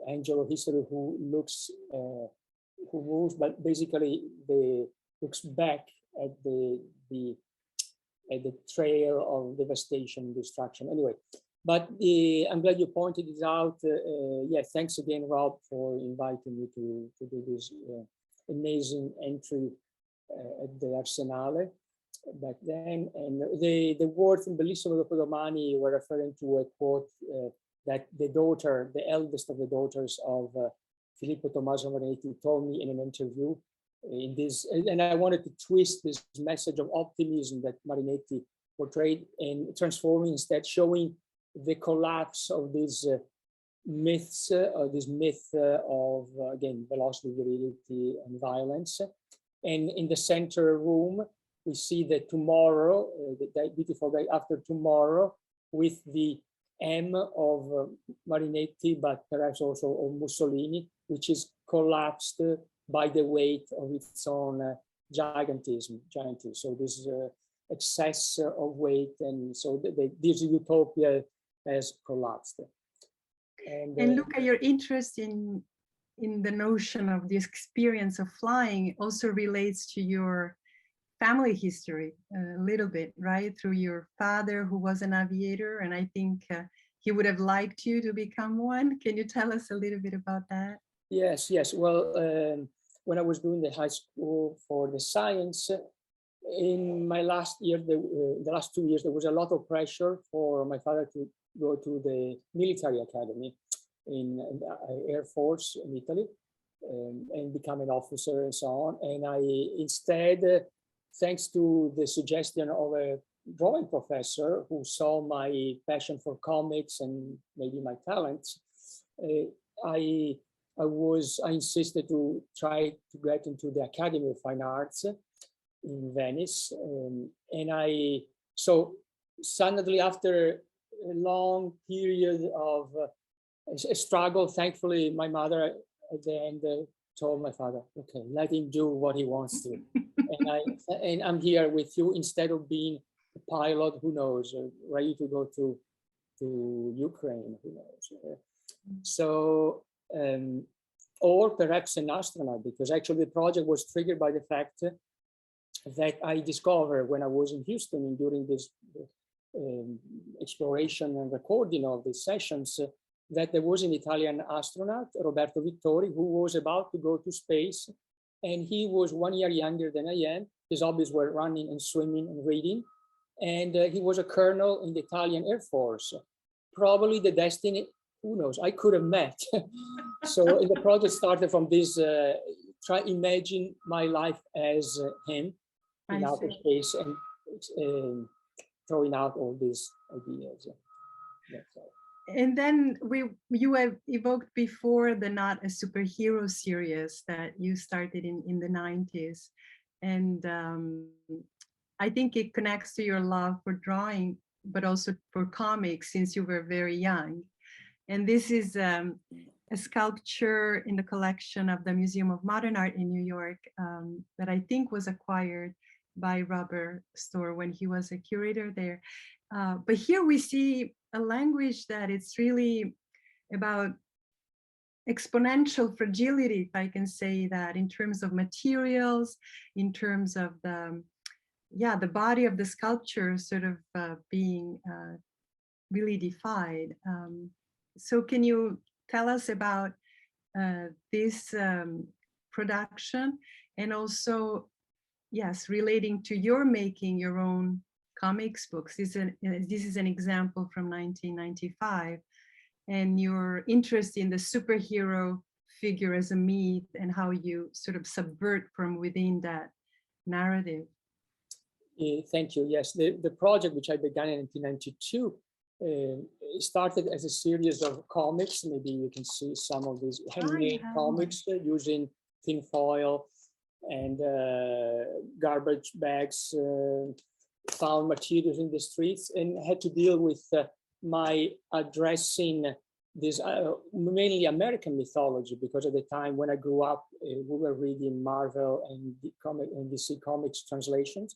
angel of history who looks, who moves, but basically looks back at the trail of devastation, destruction. Anyway, but I'm glad you pointed it out. Yeah, thanks again, Rob, for inviting me to do this amazing entry at the Arsenale back then. And the words in Bellissimo Dopodomani were referring to a quote that the daughter, the eldest of the daughters of Filippo Tommaso Marinetti told me in an interview in this, and I wanted to twist this message of optimism that Marinetti portrayed and transforming instead, showing the collapse of these myths, this myth of, again, velocity, virility, and violence. And in the center room, we see that tomorrow, the beautiful day after tomorrow, with the M of Marinetti, but perhaps also of Mussolini, which is collapsed by the weight of its own giantism. So this excess of weight, and so this utopia has collapsed. And Luca, your interest in the notion of the experience of flying also relates to your family history a little bit, right? Through your father, who was an aviator, and I think he would have liked you to become one. Can you tell us a little bit about that? Yes. Well, when I was doing the high school for the science, in my last year, the last 2 years, there was a lot of pressure for my father to go to the military academy in Air Force in Italy and become an officer and so on. And I instead, thanks to the suggestion of a drawing professor who saw my passion for comics and maybe my talents, I insisted to try to get into the Academy of Fine Arts in Venice. So suddenly, after a long period of a struggle, thankfully, my mother at the end told my father, okay, let him do what he wants to. And I'm here with you instead of being a pilot, who knows, ready to go to Ukraine, who knows. So, or perhaps an astronaut, because actually the project was triggered by the fact that I discovered when I was in Houston during this exploration and recording of these sessions, that there was an Italian astronaut, Roberto Vittori, who was about to go to space. And he was 1 year younger than I am. His hobbies were running and swimming and reading. And he was a colonel in the Italian Air Force. Probably the destiny who knows, I could have met. So the project started from this, try imagine my life as him in outer space and throwing out all these ideas. And then you have evoked before the Not a Superhero series that you started in the 90s. And I think it connects to your love for drawing, but also for comics since you were very young. And this is a sculpture in the collection of the Museum of Modern Art in New York that I think was acquired by Robert Storr when he was a curator there. But here we see a language that it's really about exponential fragility, if I can say that, in terms of materials, in terms of the body of the sculpture sort of being really defied. So can you tell us about this production, and also, yes, relating to your making your own comics books? This is an example from 1995, and your interest in the superhero figure as a myth and how you sort of subvert from within that narrative. Thank you. Yes, the project, which I began in 1992, started as a series of comics. Maybe you can see some of these handmade comics using tin foil and garbage bags, found materials in the streets, and had to deal with my addressing this mainly American mythology, because at the time when I grew up, we were reading Marvel and DC Comics translations.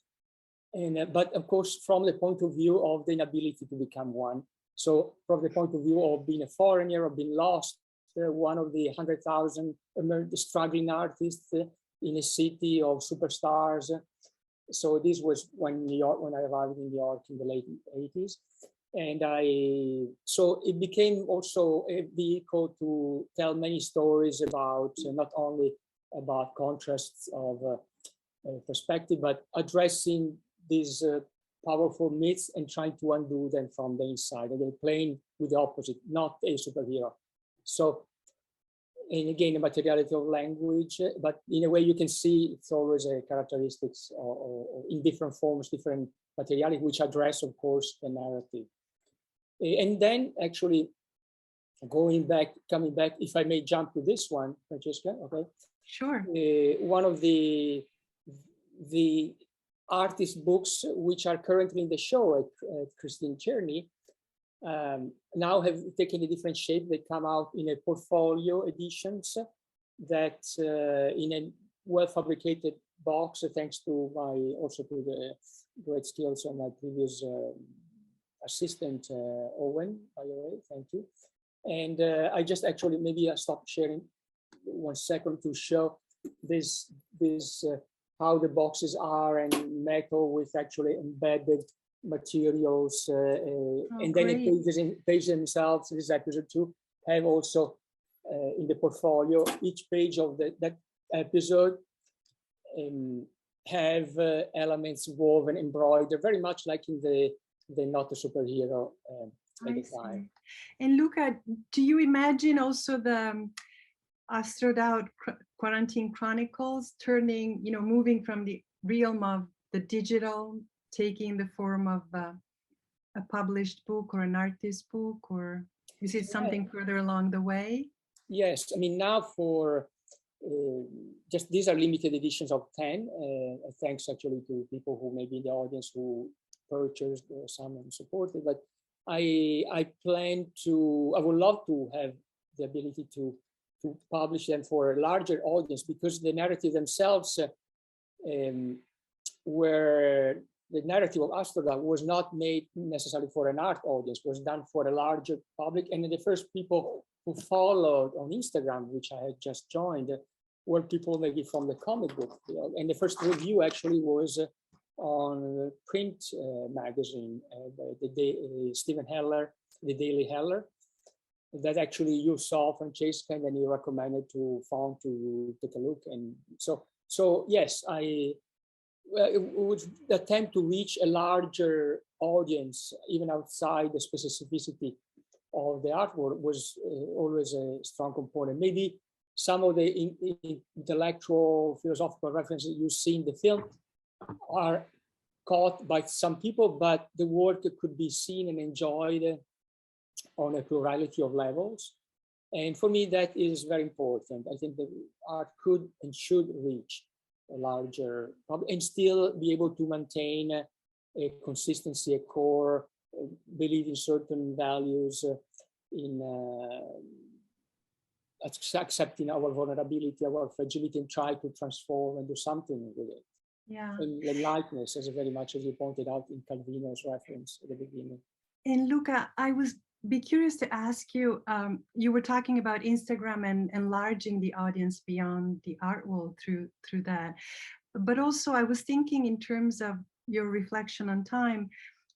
And but of course, from the point of view of the inability to become one. So from the point of view of being a foreigner or being lost, one of the 100,000 struggling artists in a city of superstars. So this was when I arrived in New York in the late 80s. And so it became also a vehicle to tell many stories about not only about contrasts of perspective, but addressing these powerful myths and trying to undo them from the inside. And they're playing with the opposite, not a superhero. So, and again, the materiality of language, but in a way you can see it's always a characteristics or in different forms, different materiality, which address, of course, the narrative. And then actually coming back, if I may jump to this one, Francesca, okay? Sure. One of the artist books which are currently in the show at Cristin Tierney now have taken a different shape. They come out in a portfolio editions that in a well-fabricated box, thanks to also to the great skills of my previous assistant, Owen, by the way, thank you. And I just actually, maybe I stop sharing 1 second to show this how the boxes are and metal with actually embedded materials, and then the pages themselves, this episode 2, have also in the portfolio, each page of that episode have elements woven, embroidered, very much like in the Not a Superhero at the time. And Luca, do you imagine also the Astrodoubt Quarantine Chronicles turning, moving from the realm of the digital, taking the form of a published book or an artist book, or is it something further along the way? Yes, I mean, now for just these are limited editions of 10, thanks actually to people who may be in the audience who purchased some and supported, but I would love to have the ability to publish them for a larger audience, because the narrative themselves were the narrative of Astrodoubt was not made necessarily for an art audience, was done for a larger public. And the first people who followed on Instagram, which I had just joined, were people maybe from the comic book field. And the first review actually was on print magazine, Stephen Heller, the Daily Heller, that actually you saw, Francesca, and then you recommended to take a look. And so yes, I would attempt to reach a larger audience, even outside the specificity of the artwork was always a strong component. Maybe some of the intellectual, philosophical references you see in the film are caught by some people, but the work could be seen and enjoyed on a plurality of levels. And for me, that is very important. I think that art could and should reach a larger public and still be able to maintain a consistency, a core, believe in certain values, in accepting our vulnerability, our fragility, and try to transform and do something with it. Yeah. And the lightness, as very much as you pointed out in Calvino's reference at the beginning. And Luca, I was curious to ask you, you were talking about Instagram and enlarging the audience beyond the art world through that. But also I was thinking in terms of your reflection on time,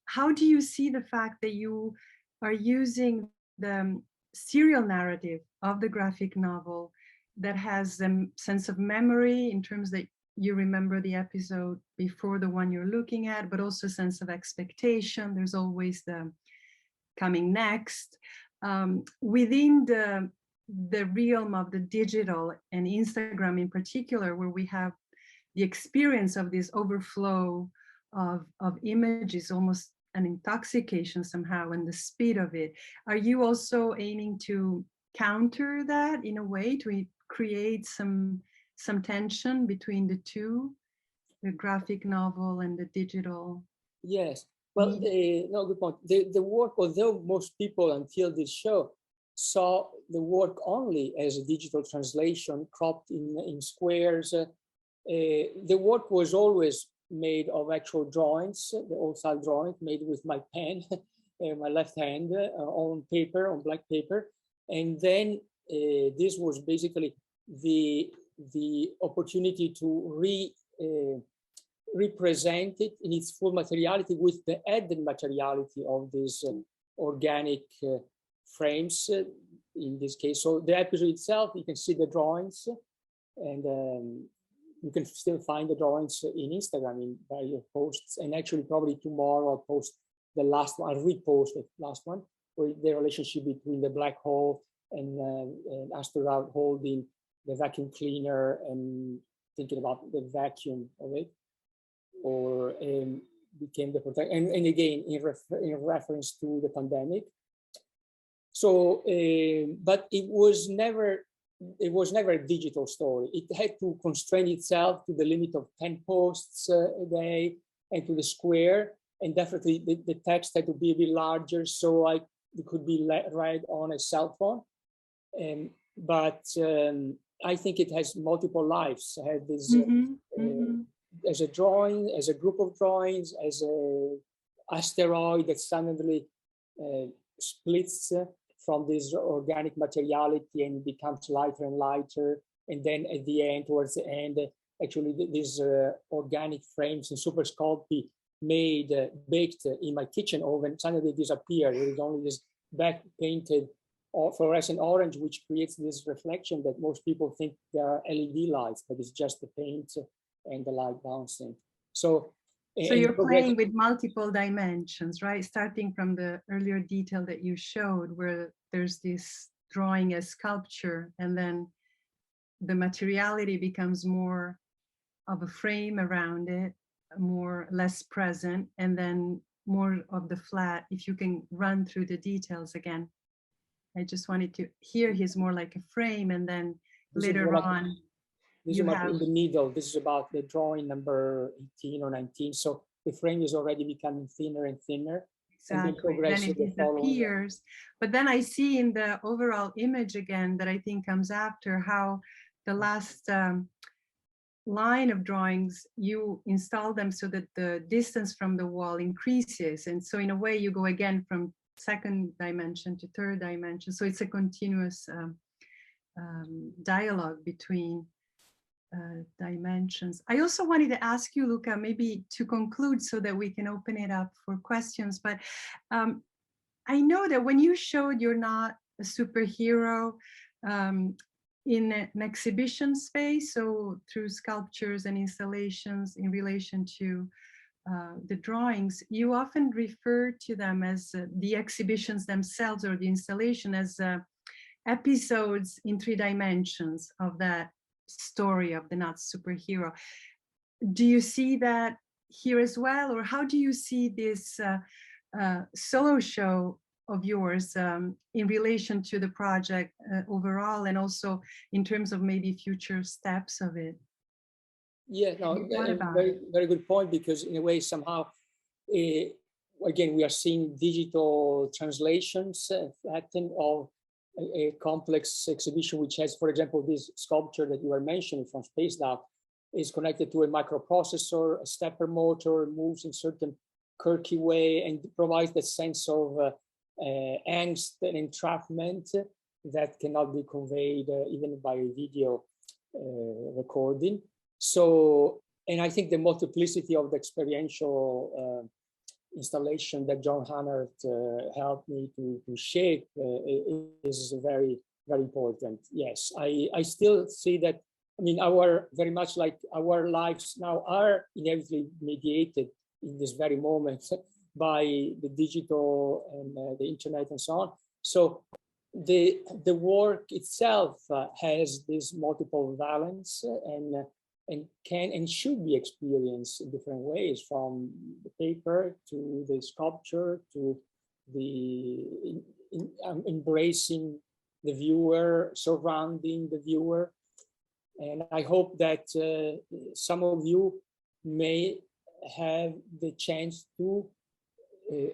how do you see the fact that you are using the serial narrative of the graphic novel that has a sense of memory in terms that you remember the episode before the one you're looking at, but also a sense of expectation. There's always the coming next. Within the realm of the digital and Instagram in particular, where we have the experience of this overflow of images, almost an intoxication somehow, and the speed of it. Are you also aiming to counter that in a way, to create some tension between the two, the graphic novel and the digital? Yes, well, no, good point. The work, although most people until this show saw the work only as a digital translation cropped in squares, the work was always made of actual drawings, the old style drawings made with my pen, my left hand, on paper, on black paper. And then this was basically the opportunity to represent it in its full materiality with the added materiality of these organic frames in this case. So the episode itself, you can see the drawings, and you can still find the drawings in Instagram in various posts. And actually probably tomorrow I'll post the last one, I'll repost the last one, where the relationship between the black hole and Astrodoubt holding the vacuum cleaner and thinking about the vacuum of it, or became the protect, and again in reference to the pandemic. So, but it was never a digital story. It had to constrain itself to the limit of 10 posts a day and to the square, and definitely the text had to be a bit larger so it could be read on a cell phone. But I think it has multiple lives. I had this as a drawing, as a group of drawings, as a asteroid that suddenly splits from this organic materiality and becomes lighter and lighter. And then at the end, towards the end, actually these organic frames in super sculpey made, baked in my kitchen oven, suddenly disappear. There is only this back painted fluorescent orange, which creates this reflection that most people think they are LED lights, but it's just the paint and the light bouncing. So you're playing with multiple dimensions, right? Starting from the earlier detail that you showed, where there's this drawing as sculpture, and then the materiality becomes more of a frame around it, less present, and then more of the flat. If you can run through the details again. I just wanted to hear he's more like a frame, and then later on, this is in the middle. This is about the drawing number 18 or 19. So the frame is already becoming thinner and thinner. Exactly. Then it disappears. But then I see in the overall image again that I think comes after, how the last line of drawings, you install them so that the distance from the wall increases. And so in a way you go again from second dimension to third dimension. So it's a continuous dialogue between dimensions. I also wanted to ask you, Luca, maybe to conclude so that we can open it up for questions, but I know that when you showed you're not a superhero in an exhibition space, so through sculptures and installations in relation to the drawings, you often refer to them as the exhibitions themselves or the installation as episodes in 3 dimensions of that story of the not superhero. Do you see that here as well, or how do you see this solo show of yours in relation to the project overall, and also in terms of maybe future steps of it? Yeah, no, very good point, because in a way, somehow, again, we are seeing digital translations flattened of a complex exhibition, which has, for example, this sculpture that you were mentioning from Astrodoubt is connected to a microprocessor, a stepper motor, moves in certain quirky way, and provides the sense of angst and entrapment that cannot be conveyed even by a video recording. So, and I think the multiplicity of the experiential installation that John Hannert helped me to shape is very, very important. Yes, I still see that. I mean, very much like our lives now are inevitably mediated in this very moment by the digital and the internet and so on. So the work itself has this multiple valence and can and should be experienced in different ways, from the paper to the sculpture to the embracing the viewer, surrounding the viewer. And I hope that some of you may have the chance to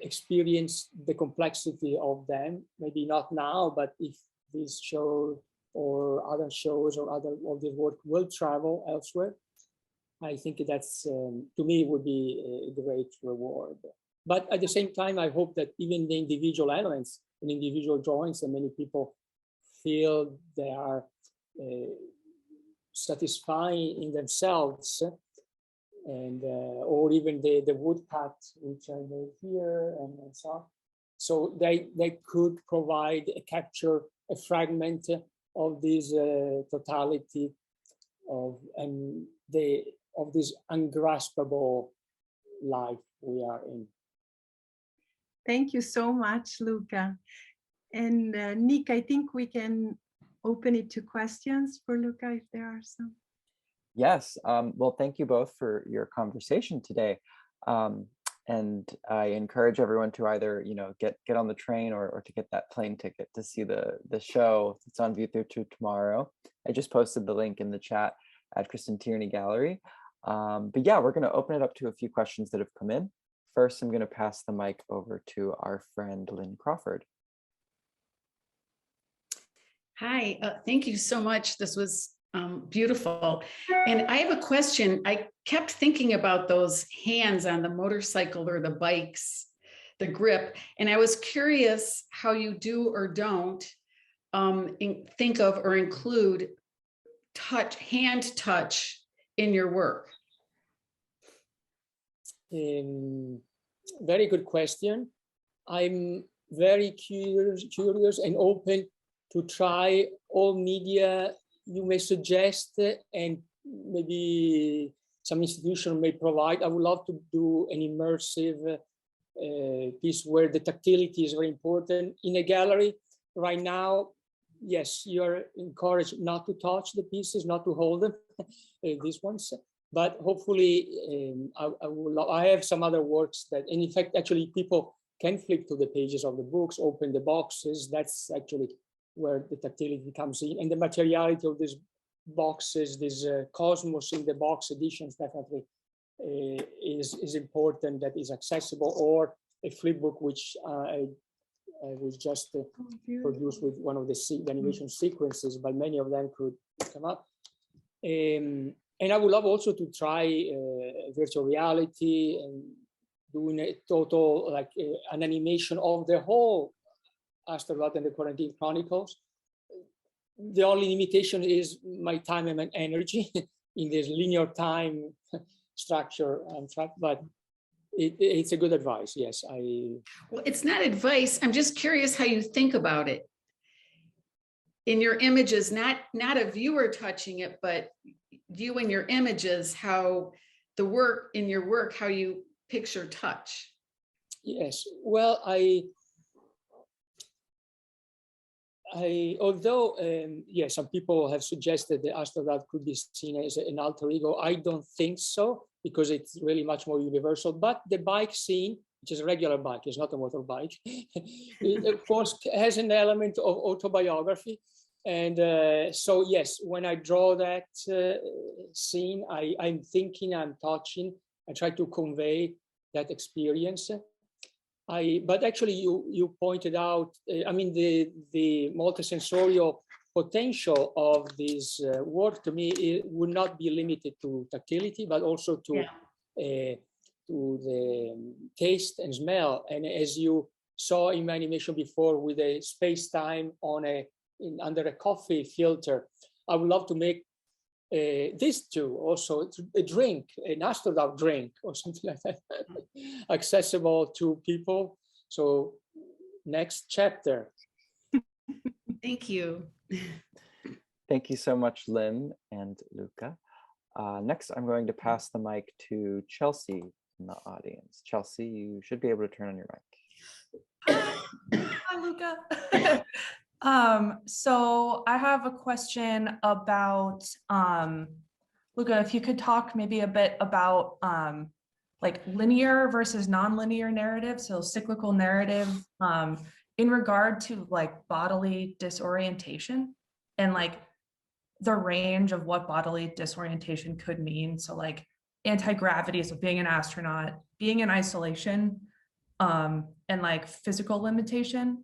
experience the complexity of them, maybe not now, but if this show or other shows or other of this work will travel elsewhere, I think that's, to me, would be a great reward. But at the same time, I hope that even the individual elements and individual drawings that many people feel they are satisfying in themselves, and or even the woodcut, which I made here and so on. So they could provide a fragment of this totality of this ungraspable life we are in. Thank you so much, Luca. And Nick, I think we can open it to questions for Luca if there are some. Yes, well, thank you both for your conversation today. And I encourage everyone to either, get on the train or to get that plane ticket to see the show. It's on view through tomorrow. I just posted the link in the chat at Cristin Tierney Gallery. But yeah, we're going to open it up to a few questions that have come in. First, I'm going to pass the mic over to our friend Lynn Crawford. Hi, thank you so much. This was beautiful. And I have a question. I kept thinking about those hands on the motorcycle or the bikes, the grip. And I was curious how you do or don't think of or include hand touch in your work. Very good question. I'm very curious and open to try all media you may suggest, and maybe some institution may provide. I would love to do an immersive piece where the tactility is very important. In a gallery right now, yes, you're encouraged not to touch the pieces, not to hold them, these ones. But hopefully, I have some other works that, and in fact, actually people can flip to the pages of the books, open the boxes. That's actually where the tactility comes in, and the materiality of these boxes, this cosmos in the box editions definitely is important, that is accessible, or a flip book, which I was just produced with one of the animation sequences, but many of them could come up. And I would love also to try virtual reality and doing a total, like an animation of the whole Astrodoubt and the Quarantine Chronicles. The only limitation is my time and my energy in this linear time structure, but it's a good advice. Yes, Well, it's not advice. I'm just curious how you think about it in your images, not a viewer touching it, but you and your images, how the work in your work, how you picture touch? Yes, well, although, yes, some people have suggested that Astrodoubt could be seen as an alter ego. I don't think so, because it's really much more universal. But the bike scene, which is a regular bike, it's not a motorbike, it, of course, has an element of autobiography. And so, yes, when I draw that scene, I'm thinking, I'm touching, I try to convey that experience. But actually, you pointed out, I mean, the multisensorial potential of this work, to me, it would not be limited to tactility, but also to the taste and smell. And as you saw in my animation before, with a space-time on under a coffee filter, I would love to make this too, also a drink, an Astrodoubt drink or something like that, accessible to people. So next chapter. Thank you. Thank you so much, Lynn and Luca. Next, I'm going to pass the mic to Chelsea in the audience. Chelsea, you should be able to turn on your mic. Hi, Luca. So I have a question about, Luca, if you could talk maybe a bit about like linear versus non-linear narrative, so cyclical narrative, in regard to like bodily disorientation and like the range of what bodily disorientation could mean. So like anti-gravity, so being an astronaut, being in isolation, and like physical limitation,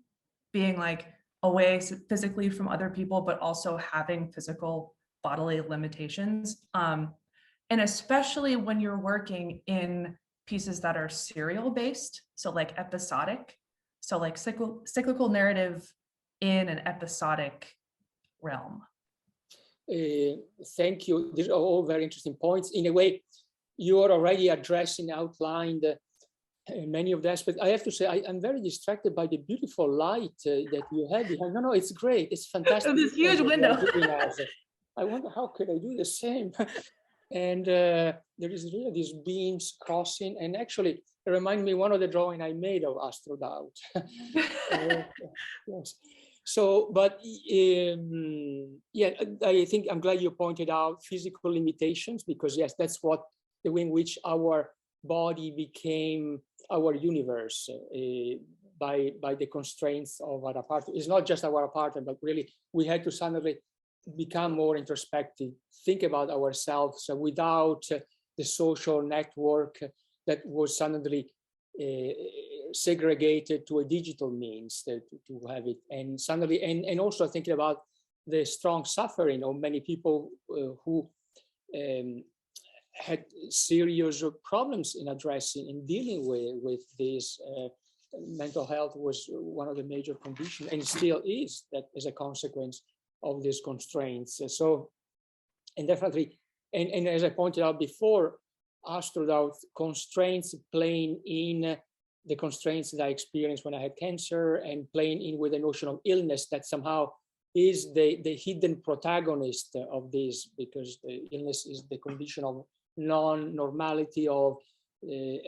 being like away physically from other people, but also having physical bodily limitations. And especially when you're working in pieces that are serial based, so like episodic, so like cyclical narrative in an episodic realm. Thank you. These are all very interesting points. In a way, you are already addressing, outlined many of the aspects. I have to say, I'm very distracted by the beautiful light that you have behind. No, it's great. It's fantastic. This huge window. I wonder how could I do the same? And there is really these beams crossing. And actually, it reminds me one of the drawing I made of Astrodoubt. Yes. So, but yeah, I think I'm glad you pointed out physical limitations, because yes, that's what the way in which our body became our universe by the constraints of our apartment. It's not just our apartment, but really we had to suddenly become more introspective, think about ourselves without the social network that was suddenly segregated to a digital means to have it. And suddenly, and also thinking about the strong suffering of many people who had serious problems in addressing and dealing with this. Mental health was one of the major conditions, and still is, that as a consequence of these constraints. So, and definitely, and as I pointed out before, Astrodoubt constraints playing in the constraints that I experienced when I had cancer, and playing in with the notion of illness that somehow is the hidden protagonist of this, because the illness is the condition of non-normality of,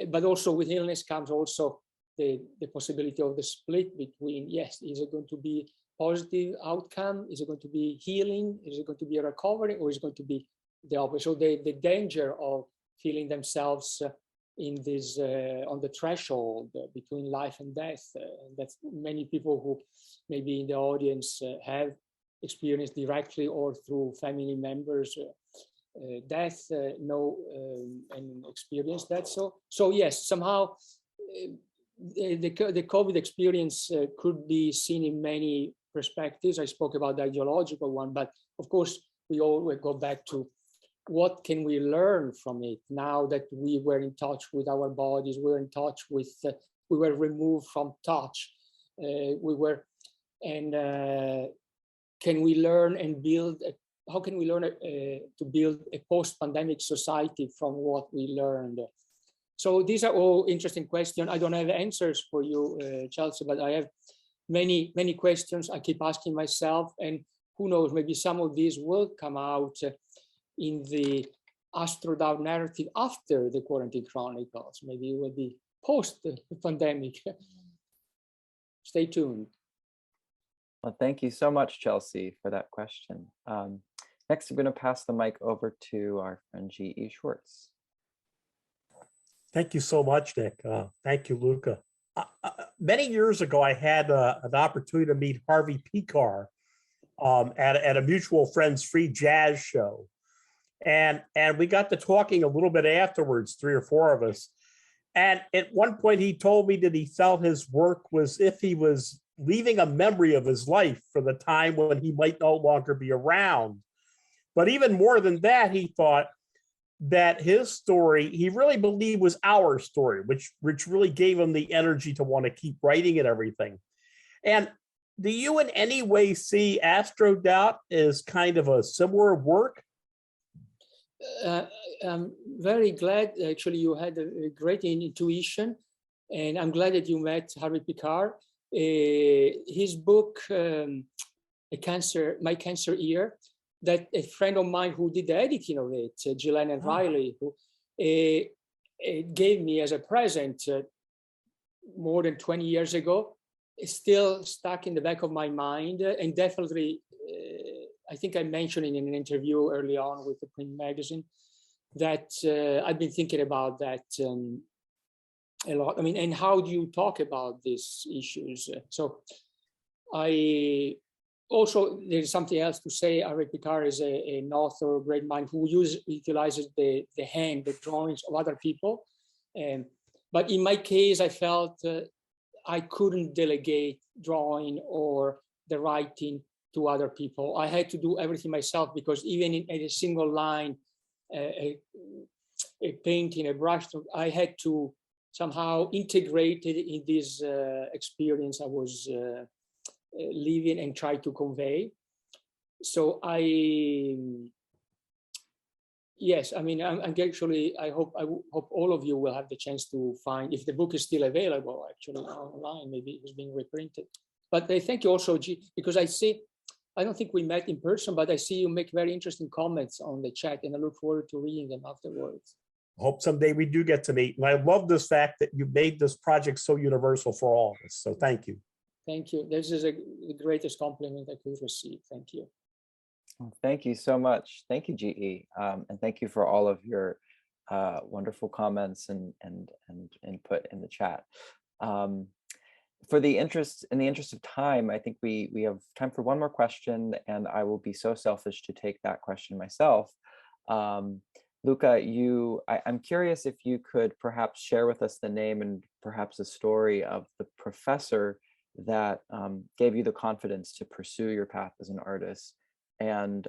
but also with illness comes also the possibility of the split between, yes, is it going to be positive outcome? Is it going to be healing? Is it going to be a recovery? Or is it going to be the opposite? So the danger of feeling themselves in this, on the threshold between life and death. That's many people who maybe in the audience have experienced directly or through family members death, know and experience that. So yes, somehow the COVID experience could be seen in many perspectives. I spoke about the ideological one, but of course we always go back to what can we learn from it now that we were in touch with our bodies, we were in touch with, we were removed from touch, can we learn and build, how can we learn to build a post-pandemic society from what we learned? So these are all interesting questions. I don't have answers for you, Chelsea, but I have many, many questions I keep asking myself, and who knows, maybe some of these will come out in the Astrodoubt narrative after the Quarantine Chronicles. Maybe it will be post-pandemic. Stay tuned. Well, thank you so much, Chelsea, for that question. Next, I'm going to pass the mic over to our friend G.E. Schwartz. Thank you so much, Nick. Thank you, Luca. Many years ago, I had an opportunity to meet Harvey Pekar at a mutual friend's free jazz show. And we got to talking a little bit afterwards, 3 or 4 of us. And at one point, he told me that he felt his work was if he was leaving a memory of his life for the time when he might no longer be around. But even more than that, he thought that his story, he really believed was our story, which really gave him the energy to want to keep writing and everything. And do you in any way see Astrodoubt as kind of a similar work? I'm very glad, actually, you had a great intuition, and I'm glad that you met Harvey Pekar. His book, My Cancer Year, that a friend of mine who did the editing of it, Gillian and Riley, who gave me as a present more than 20 years ago, is still stuck in the back of my mind, and definitely, I think I mentioned in an interview early on with the print magazine that I've been thinking about that a lot. I mean, and how do you talk about these issues? So I also, there's something else to say. Harvey Pekar is an author, a great mind who utilizes the hand, the drawings of other people. But in my case, I felt I couldn't delegate drawing or the writing to other people. I had to do everything myself, because even in a single line, a painting, a brushstroke, I had to somehow integrate it in this experience I was living and try to convey. So yes, I mean, I'm actually, I hope all of you will have the chance to find, if the book is still available actually online, maybe it was being reprinted. But I thank you also, because I don't think we met in person, but I see you make very interesting comments on the chat, and I look forward to reading them afterwards. Hope someday we do get to meet. And I love this fact that you made this project so universal for all of us. So thank you. Thank you. This is the greatest compliment I could receive. Thank you. Thank you so much. Thank you, GE. And thank you for all of your wonderful comments and input in the chat. In the interest of time, I think we have time for one more question, and I will be so selfish to take that question myself. Luca, I'm curious if you could perhaps share with us the name and perhaps a story of the professor that gave you the confidence to pursue your path as an artist, and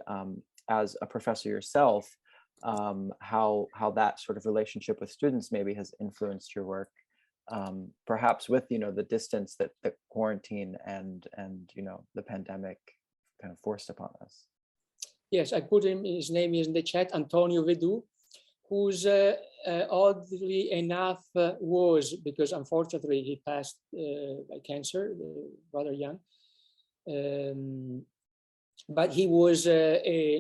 as a professor yourself, how that sort of relationship with students maybe has influenced your work. Perhaps with the distance that the quarantine and the pandemic kind of forced upon us. Yes, I put his name in the chat, Antonio Vedu, who's oddly enough was, because unfortunately he passed by cancer, rather young. But he was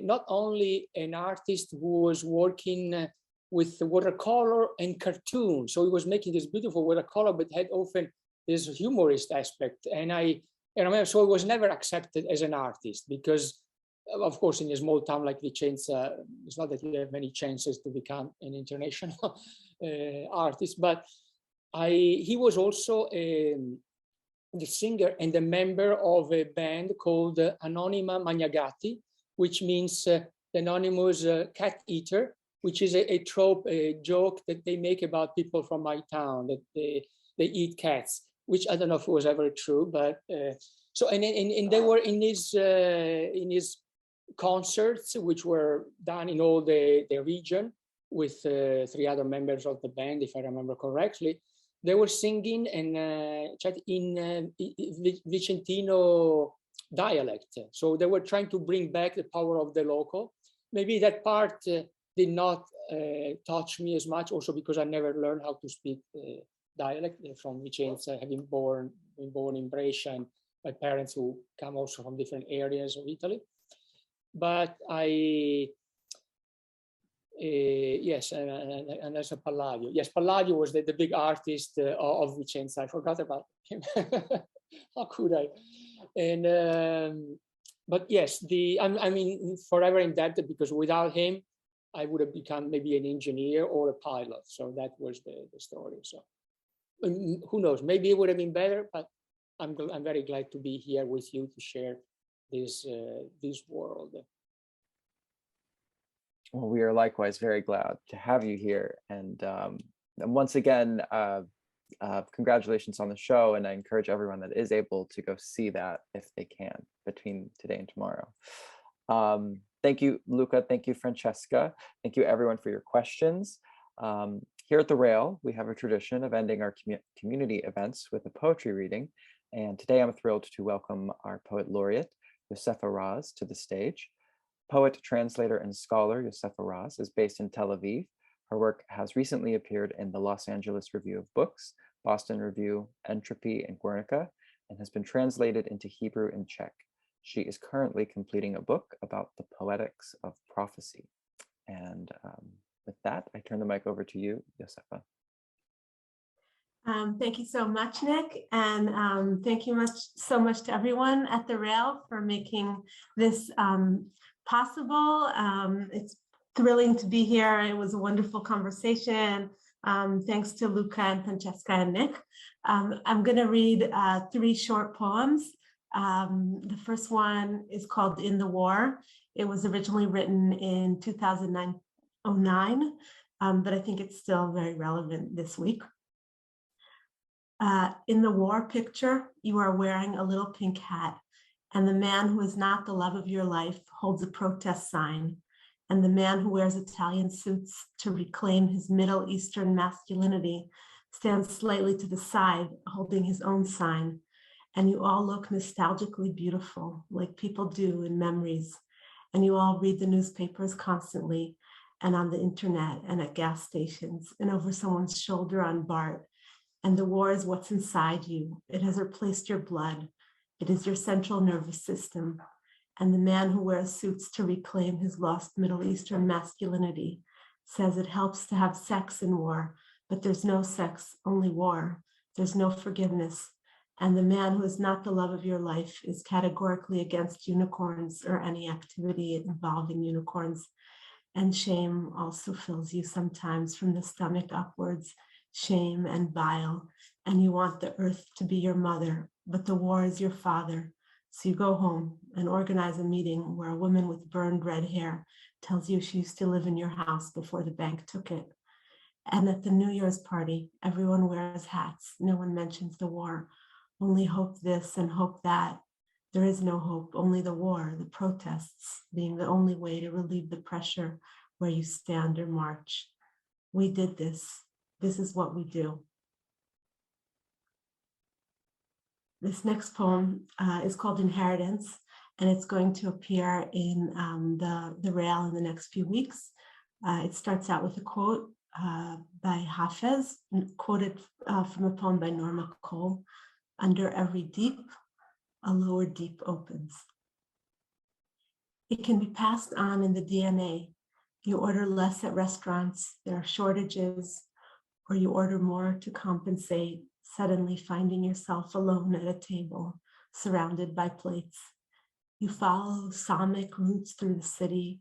not only an artist who was working with watercolor and cartoon. So he was making this beautiful watercolor, but had often this humorist aspect. And I remember, so he was never accepted as an artist, because of course, in a small town like Vicenza, it's not that you have many chances to become an international artist, but he was also the singer and the member of a band called Anonima Magnagati, which means the anonymous cat eater, which is a trope, a joke that they make about people from my town, that they eat cats, which I don't know if it was ever true, but so, and they were in his concerts, which were done in all the region with 3 other members of the band, if I remember correctly. They were singing and in Vicentino dialect. So they were trying to bring back the power of the local. Maybe that part did not touch me as much, also because I never learned how to speak dialect from Vicenza, having been born in Brescia, and my parents who come also from different areas of Italy. But Yes, and there's a Palladio. Yes, Palladio was the big artist of Vicenza. I forgot about him. How could I? And but yes, I mean, forever indebted, because without him, I would have become maybe an engineer or a pilot. So that was the story. So who knows? Maybe it would have been better, but I'm very glad to be here with you to share this world. Well, we are likewise very glad to have you here. And once again, congratulations on the show. And I encourage everyone that is able to go see that if they can between today and tomorrow. Thank you, Luca. Thank you, Francesca. Thank you, everyone, for your questions. Here at The Rail, we have a tradition of ending our community events with a poetry reading. And today I'm thrilled to welcome our poet laureate, Yosefa Raz, to the stage. Poet, translator, and scholar Yosefa Raz is based in Tel Aviv. Her work has recently appeared in the Los Angeles Review of Books, Boston Review, Entropy, and Guernica, and has been translated into Hebrew and Czech. She is currently completing a book about the poetics of prophecy. And with that, I turn the mic over to you, Yosefa. Thank you so much, Nick, and thank you so much to everyone at The Rail for making this possible. It's thrilling to be here. It was a wonderful conversation. Thanks to Luca and Francesca and Nick. I'm going to read 3 short poems. The first one is called In the War. It was originally written in 2009, but I think it's still very relevant this week. In the war picture, you are wearing a little pink hat, and the man who is not the love of your life holds a protest sign, and the man who wears Italian suits to reclaim his Middle Eastern masculinity stands slightly to the side, holding his own sign, and you all look nostalgically beautiful, like people do in memories, and you all read the newspapers constantly, and on the internet, and at gas stations, and over someone's shoulder on BART. And the war is what's inside you. It has replaced your blood. It is your central nervous system. And the man who wears suits to reclaim his lost Middle Eastern masculinity says it helps to have sex in war, but there's no sex, only war. There's no forgiveness. And the man who is not the love of your life is categorically against unicorns or any activity involving unicorns. And shame also fills you sometimes from the stomach upwards, shame and bile, and you want the earth to be your mother, but the war is your father. So you go home and organize a meeting where a woman with burned red hair tells you she used to live in your house before the bank took it. And at the New Year's party, everyone wears hats. No one mentions the war. Only hope this and hope that. There is no hope, only the war, the protests being the only way to relieve the pressure where you stand or march. We did this. This is what we do. This next poem is called Inheritance, and it's going to appear in the Rail in the next few weeks. It starts out with a quote by Hafez, quoted from a poem by Norma Cole. Under every deep, a lower deep opens. It can be passed on in the DNA. You order less at restaurants, there are shortages, or you order more to compensate, suddenly finding yourself alone at a table, surrounded by plates. You follow Samic routes through the city,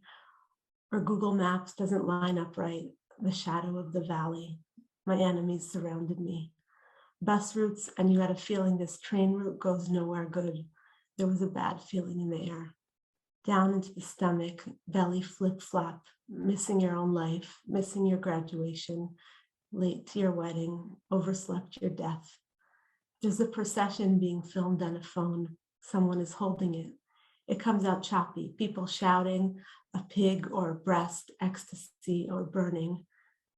or Google Maps doesn't line up right, the shadow of the valley. My enemies surrounded me. Bus routes, and you had a feeling this train route goes nowhere good. There was a bad feeling in the air. Down into the stomach, belly flip-flop, missing your own life, missing your graduation, late to your wedding, overslept your death. There's a procession being filmed on a phone. Someone is holding it. It comes out choppy, people shouting, a pig or a breast, ecstasy or burning.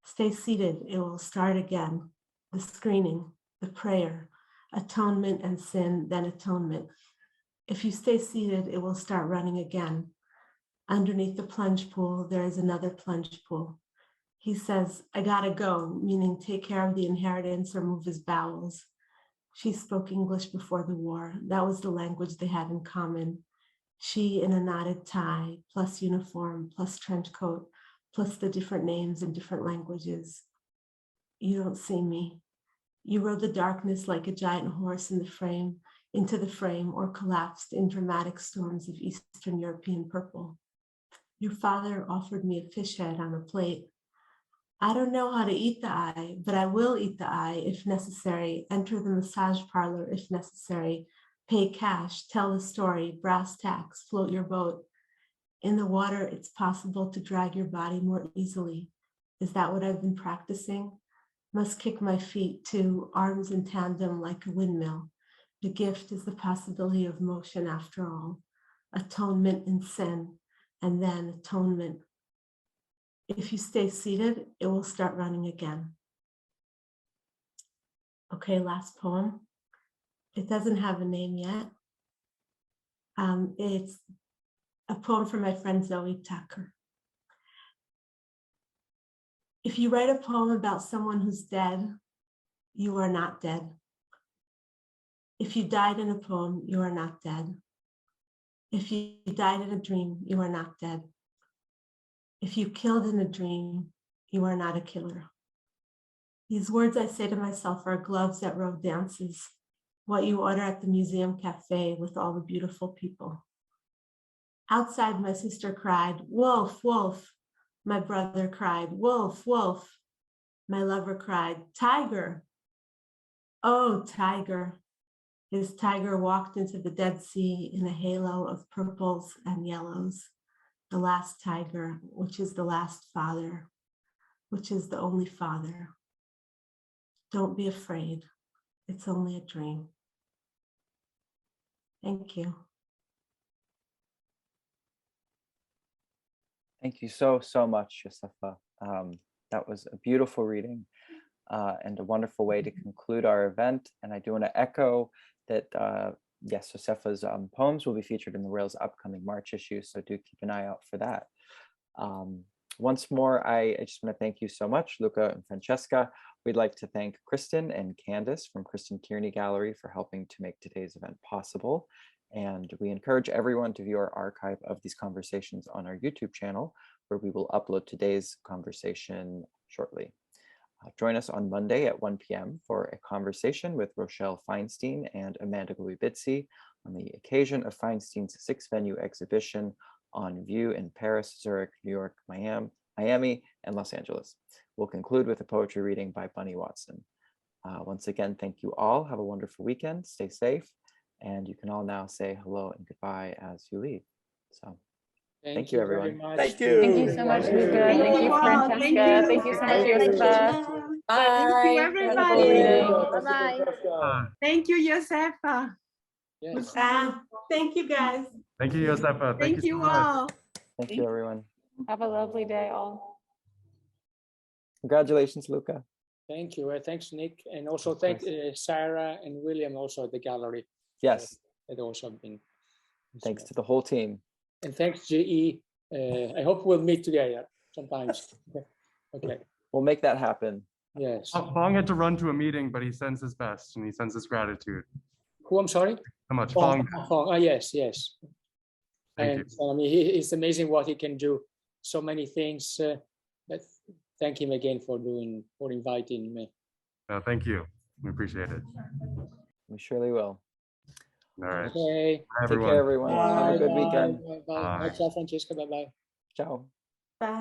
Stay seated, it will start again. The screening, the prayer, atonement and sin, then atonement. If you stay seated, it will start running again. Underneath the plunge pool, there is another plunge pool. He says, I gotta go, meaning take care of the inheritance or move his bowels. She spoke English before the war. That was the language they had in common. She in a knotted tie, plus uniform, plus trench coat, plus the different names in different languages. You don't see me. You rode the darkness like a giant horse into the frame, or collapsed in dramatic storms of Eastern European purple. Your father offered me a fish head on a plate. I don't know how to eat the eye, but I will eat the eye if necessary, enter the massage parlor if necessary, pay cash, tell the story, brass tacks, float your boat. In the water, it's possible to drag your body more easily. Is that what I've been practicing? Must kick my feet too, arms in tandem like a windmill. The gift is the possibility of motion after all. Atonement in sin, and then atonement. If you stay seated, it will start running again. Okay, last poem. It doesn't have a name yet. It's a poem from my friend Zoe Tucker. If you write a poem about someone who's dead, you are not dead. If you died in a poem, you are not dead. If you died in a dream, you are not dead. If you killed in a dream, you are not a killer. These words I say to myself are gloves at road dances, what you order at the museum cafe with all the beautiful people. Outside, my sister cried, wolf, wolf. My brother cried, wolf, wolf. My lover cried, tiger. Oh, tiger. His tiger walked into the Dead Sea in a halo of purples and yellows. The last tiger, which is the last father, which is the only father. Don't be afraid. It's only a dream. Thank you. Thank you so much, Yosefa. That was a beautiful reading and a wonderful way to conclude our event. And I do want to echo that, yes, Yosefa's poems will be featured in the Rail's upcoming March issue, so do keep an eye out for that. Once more, I just want to thank you so much, Luca and Francesca. We'd like to thank Cristin and Candace from Cristin Tierney Gallery for helping to make today's event possible. And we encourage everyone to view our archive of these conversations on our YouTube channel, where we will upload today's conversation shortly. Join us on Monday at 1 p.m. for a conversation with Rochelle Feinstein and Amanda Guibitsi on the occasion of Feinstein's 6-venue exhibition on view in Paris, Zurich, New York, Miami, and Los Angeles. We'll conclude with a poetry reading by Bunny Watson. Once again, thank you all. Have a wonderful weekend. Stay safe. And you can all now say hello and goodbye as you leave. So thank you, everyone. Thank you. Thank you so much, Luca. Thank you, Francesca. Thank you so much, Yosefa. Thank you, everybody. Bye-bye. Thank you, Yosefa. Yes. Thank you, guys. Thank you, Yosefa. Thank you so much. all. Thank you, everyone. Have a lovely day, all. Congratulations, Luca. Thank you. Thanks, Nick. And also thank Sarah and William also at the gallery. Yes. That also been. Thanks to the whole team. And thanks, GE. I hope we'll meet together sometimes. Okay. We'll make that happen. Yes. Fong had to run to a meeting, but he sends his best and he sends his gratitude. Who, I'm sorry? So much. Fong. Fong. Oh, yes, yes. Thank And I mean, it's amazing what he can do. So many things. But thank him again for inviting me. Thank you. We appreciate it. We surely will. All right. Okay. Bye, Take care, everyone. Have a good weekend. Bye. Ciao, Francesca. Bye-bye. Ciao. Bye.